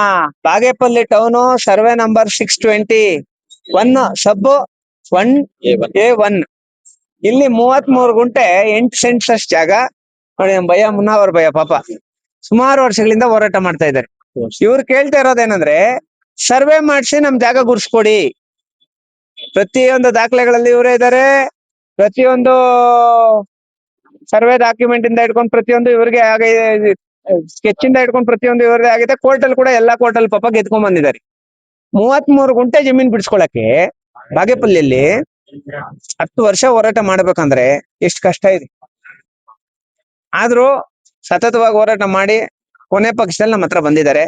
ಬಾಗೇಪಲ್ಲಿ ಟೌನು ಸರ್ವೆ ನಂಬರ್ 621 ಸಬ್ 1A1 ಇಲ್ಲಿ 33 ಗುಂಟೆ 8 ಸೆಂಟ್ಸ್ ಅಷ್ಟು ಜಾಗ ನೋಡಿ. ನಮ್ಮ ಭಯ್ಯ ಮುನ್ನಾವರ್ ಭಯ್ಯ ಪಾಪ ಸುಮಾರು ವರ್ಷಗಳಿಂದ ಹೋರಾಟ ಮಾಡ್ತಾ ಇದ್ದಾರೆ. ಇವ್ರು ಕೇಳ್ತಾ ಇರೋದೇನಂದ್ರೆ ಸರ್ವೆ ಮಾಡಿಸಿ ನಮ್ ಜಾಗ ಗುರ್ಸ್ಕೊಡಿ. ಪ್ರತಿಯೊಂದು ದಾಖಲೆಗಳಲ್ಲಿ ಇವರೇ ಇದ್ದಾರೆ. ಪ್ರತಿಯೊಂದು ಸರ್ವೆ ಡಾಕ್ಯುಮೆಂಟ್ ಇಂದ ಹಿಡ್ಕೊಂಡು ಪ್ರತಿಯೊಂದು ಇವ್ರಿಗೆ ಸ್ಕೆಚ್ ಇಂದ ಹಿಡ್ಕೊಂಡು ಪ್ರತಿಯೊಂದು ಇವ್ರದೇ ಆಗಿದೆ. ಕೋರ್ಟಲ್ಲಿ ಕೂಡ ಎಲ್ಲಾ ಕೋರ್ಟಲ್ಲಿ ಪಾಪ ಗೆದ್ಕೊಂಡ್ ಬಂದಿದ್ದಾರೆ. 33 ಗುಂಟೆ ಜಮೀನ್ ಬಿಡಿಸ್ಕೊಳಕ್ಕೆ ಬಾಗೇಪಲ್ಲಿಯಲ್ಲಿ 10 ವರ್ಷ ಹೋರಾಟ ಮಾಡ್ಬೇಕಂದ್ರೆ ಎಷ್ಟು ಕಷ್ಟ ಇದೆ. ಆದ್ರೂ ಸತತವಾಗಿ ಹೋರಾಟ ಮಾಡಿ ಕೊನೆ ಪಕ್ಷದಲ್ಲಿ ನಮ್ಮ ಹತ್ರ ಬಂದಿದ್ದಾರೆ.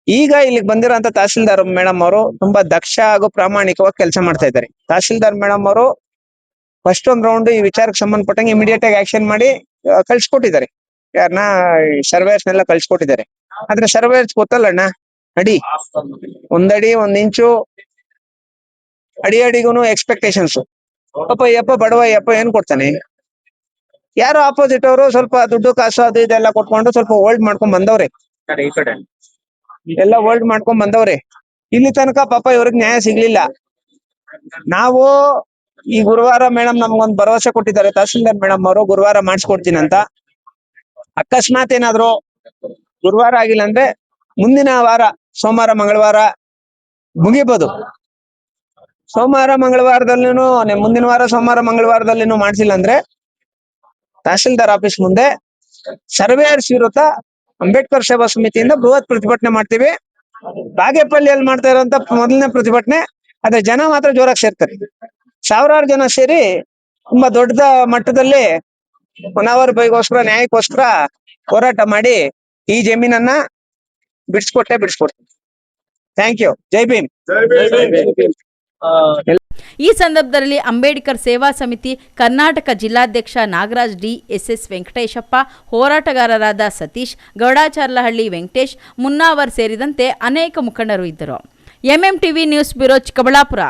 ಈಗ ಇಲ್ಲಿಗೆ ಬಂದಿರೋಂತ ತಹಶೀಲ್ದಾರ್ ಮೇಡಮ್ ಅವರು ತುಂಬಾ ದಕ್ಷ ಹಾಗೂ ಪ್ರಾಮಾಣಿಕವಾಗಿ ಕೆಲಸ ಮಾಡ್ತಾ ಇದ್ದಾರೆ. ತಹಶೀಲ್ದಾರ್ ಮೇಡಮ್ ಅವರು ಫಸ್ಟ್ ಒಂದು ರೌಂಡ್ ಈ ವಿಚಾರಕ್ಕೆ ಸಂಬಂಧಪಟ್ಟಂಗೆ ಇಮಿಡಿಯೇಟ್ ಆಗಿ ಆಕ್ಷನ್ ಮಾಡಿ ಕಳ್ಸಿಕೊಟ್ಟಿದ್ದಾರೆ. ಯಾರನ್ನ ಸರ್ವೇರ್ಸ್ ನೆಲ್ಲ ಕಳ್ಸಿಕೊಟ್ಟಿದ್ದಾರೆ. ಆದ್ರೆ ಸರ್ವೇರ್ಸ್ ಗೊತ್ತಲ್ಲ ಅಣ್ಣ, ಅಡಿ 1 ಅಡಿ 1 ಇಂಚು ಅಡಿಗೂನು ಎಕ್ಸ್ಪೆಕ್ಟೇಷನ್ಸ್. ಪಾಪ ಯಪ್ಪ ಬಡವ ಯಪ್ಪ ಏನ್ ಕೊಡ್ತಾನೆ. ಯಾರೋ ಆಪೋಸಿಟ್ ಅವರು ಸ್ವಲ್ಪ ದುಡ್ಡು ಕಾಸು ಅದು ಇದೆಲ್ಲ ಕೊಟ್ಕೊಂಡು ಸ್ವಲ್ಪ ಹೋಲ್ಡ್ ಮಾಡ್ಕೊಂಡ್ ಬಂದವ್ರೆ. ಎಲ್ಲ ಹೋಲ್ಡ್ ಮಾಡ್ಕೊಂಡ್ ಬಂದವ್ರೆ. ಇಲ್ಲಿ ತನಕ ಪಾಪ ಇವ್ರಿಗೆ ನ್ಯಾಯ ಸಿಗ್ಲಿಲ್ಲ. ನಾವು ಈ ಗುರುವಾರ ಮೇಡಮ್ ನಮ್ಗೊಂದು ಭರವಸೆ ಕೊಟ್ಟಿದ್ದಾರೆ ತಹಶೀಲ್ದಾರ್ ಮೇಡಮ್ ಅವರು, ಗುರುವಾರ ಮಾಡಿಸ್ಕೊಡ್ತೀನಿ ಅಂತ. ಅಕಸ್ಮಾತ್ ಏನಾದ್ರು ಗುರುವಾರ ಆಗಿಲ್ಲ ಅಂದ್ರೆ ಮುಂದಿನ ವಾರ ಸೋಮವಾರ ಮಂಗಳವಾರ ಮುಗಿಬಹುದು. ಸೋಮವಾರ ಮಂಗಳವಾರದಲ್ಲಿನೂ ಮುಂದಿನ ವಾರ ಸೋಮವಾರ ಮಂಗಳವಾರದಲ್ಲಿನೂ ಮಾಡಿಸಿಲ್ಲ ಅಂದ್ರೆ ತಹಶೀಲ್ದಾರ್ ಆಫೀಸ್ ಮುಂದೆ ಸರ್ವೇಯರ್ಸ್ ವಿರುದ್ಧ ಅಂಬೇಡ್ಕರ್ ಸೇವಾ ಸಮಿತಿಯಿಂದ ಬೃಹತ್ ಪ್ರತಿಭಟನೆ ಮಾಡ್ತೀವಿ. ಬಾಗೇಪಲ್ಲಿಯಲ್ಲಿ ಮಾಡ್ತಾ ಇರುವಂತ ಮೊದಲನೇ ಪ್ರತಿಭಟನೆ. ಆದ್ರೆ ಜನ ಮಾತ್ರ ಜೋರಾಗಿ ಸೇರ್ತಾರೆ. ಸಾವಿರಾರು ಜನ ಸೇರಿ ತುಂಬಾ ದೊಡ್ಡ ಮಟ್ಟದಲ್ಲಿ ಮುನ್ನಾವರ್ ಬೈಗೋಸ್ಕರ ನ್ಯಾಯಕ್ಕೋಸ್ಕರ ಹೋರಾಟ ಮಾಡಿ ಈ ಜಮೀನನ್ನ ಬಿಡಿಸ್ಕೊಡ್ತೀವಿ. Thank you. ಜೈ ಭೀಮ್. ಈ ಸಂದರ್ಭದಲ್ಲಿ ಅಂಬೇಡ್ಕರ್ ಸೇವಾ ಸಮಿತಿ ಕರ್ನಾಟಕ ಜಿಲ್ಲಾಧ್ಯಕ್ಷ ನಾಗರಾಜ್ ಡಿ, SS ವೆಂಕಟೇಶಪ್ಪ, ಹೋರಾಟಗಾರರಾದ ಸತೀಶ್, ಗೌಡಾಚಾರ್ಲಹಳ್ಳಿ ವೆಂಕಟೇಶ್, ಮುನ್ನಾವರ್ ಸೇರಿದಂತೆ ಅನೇಕ ಮುಖಂಡರು ಇದ್ದರು. MMTV news bureau, Chikkaballapur.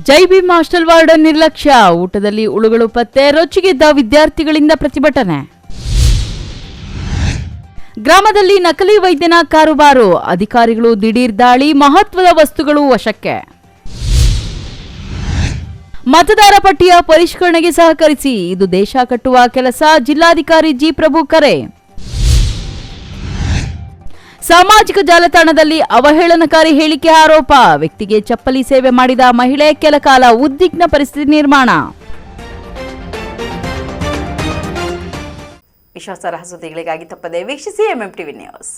Jai Bhim hostel warden ನಿರ್ಲಕ್ಷ್ಯ, ಊಟದಲ್ಲಿ ಹುಳುಗಳು ಪತ್ತೆ, ರೊಚ್ಚಿಗೆದ್ದ ವಿದ್ಯಾರ್ಥಿಗಳಿಂದ ಪ್ರತಿಭಟನೆ. ಗ್ರಾಮದಲ್ಲಿ ನಕಲಿ ವೈದ್ಯನ ಕಾರುಬಾರು, ಅಧಿಕಾರಿಗಳು ದಿಢೀರ್ ದಾಳಿ, ಮಹತ್ವದ ವಸ್ತುಗಳು ವಶಕ್ಕೆ. ಮತದಾರ ಪಟ್ಟಿಯ ಪರಿಷ್ಕರಣೆಗೆ ಸಹಕರಿಸಿ, ಇದು ದೇಶ ಕಟ್ಟುವ ಕೆಲಸ, ಜಿಲ್ಲಾಧಿಕಾರಿ ಜಿ ಪ್ರಭು ಕರೆ. ಸಾಮಾಜಿಕ ಜಾಲತಾಣದಲ್ಲಿ ಅವಹೇಳನಕಾರಿ ಹೇಳಿಕೆ ಆರೋಪ, ವ್ಯಕ್ತಿಗೆ ಚಪ್ಪಲಿ ಸೇವೆ ಮಾಡಿದ ಮಹಿಳೆ, ಕೆಲಕಾಲ ಉದ್ವಿಗ್ನ ಪರಿಸ್ಥಿತಿ ನಿರ್ಮಾಣ. ವಿಶ್ವಾಸಾರ್ಹ ಸುದ್ದಿಗಳಿಗಾಗಿ ತಪ್ಪದೆ ವೀಕ್ಷಿಸಿ MMTV ನ್ಯೂಸ್.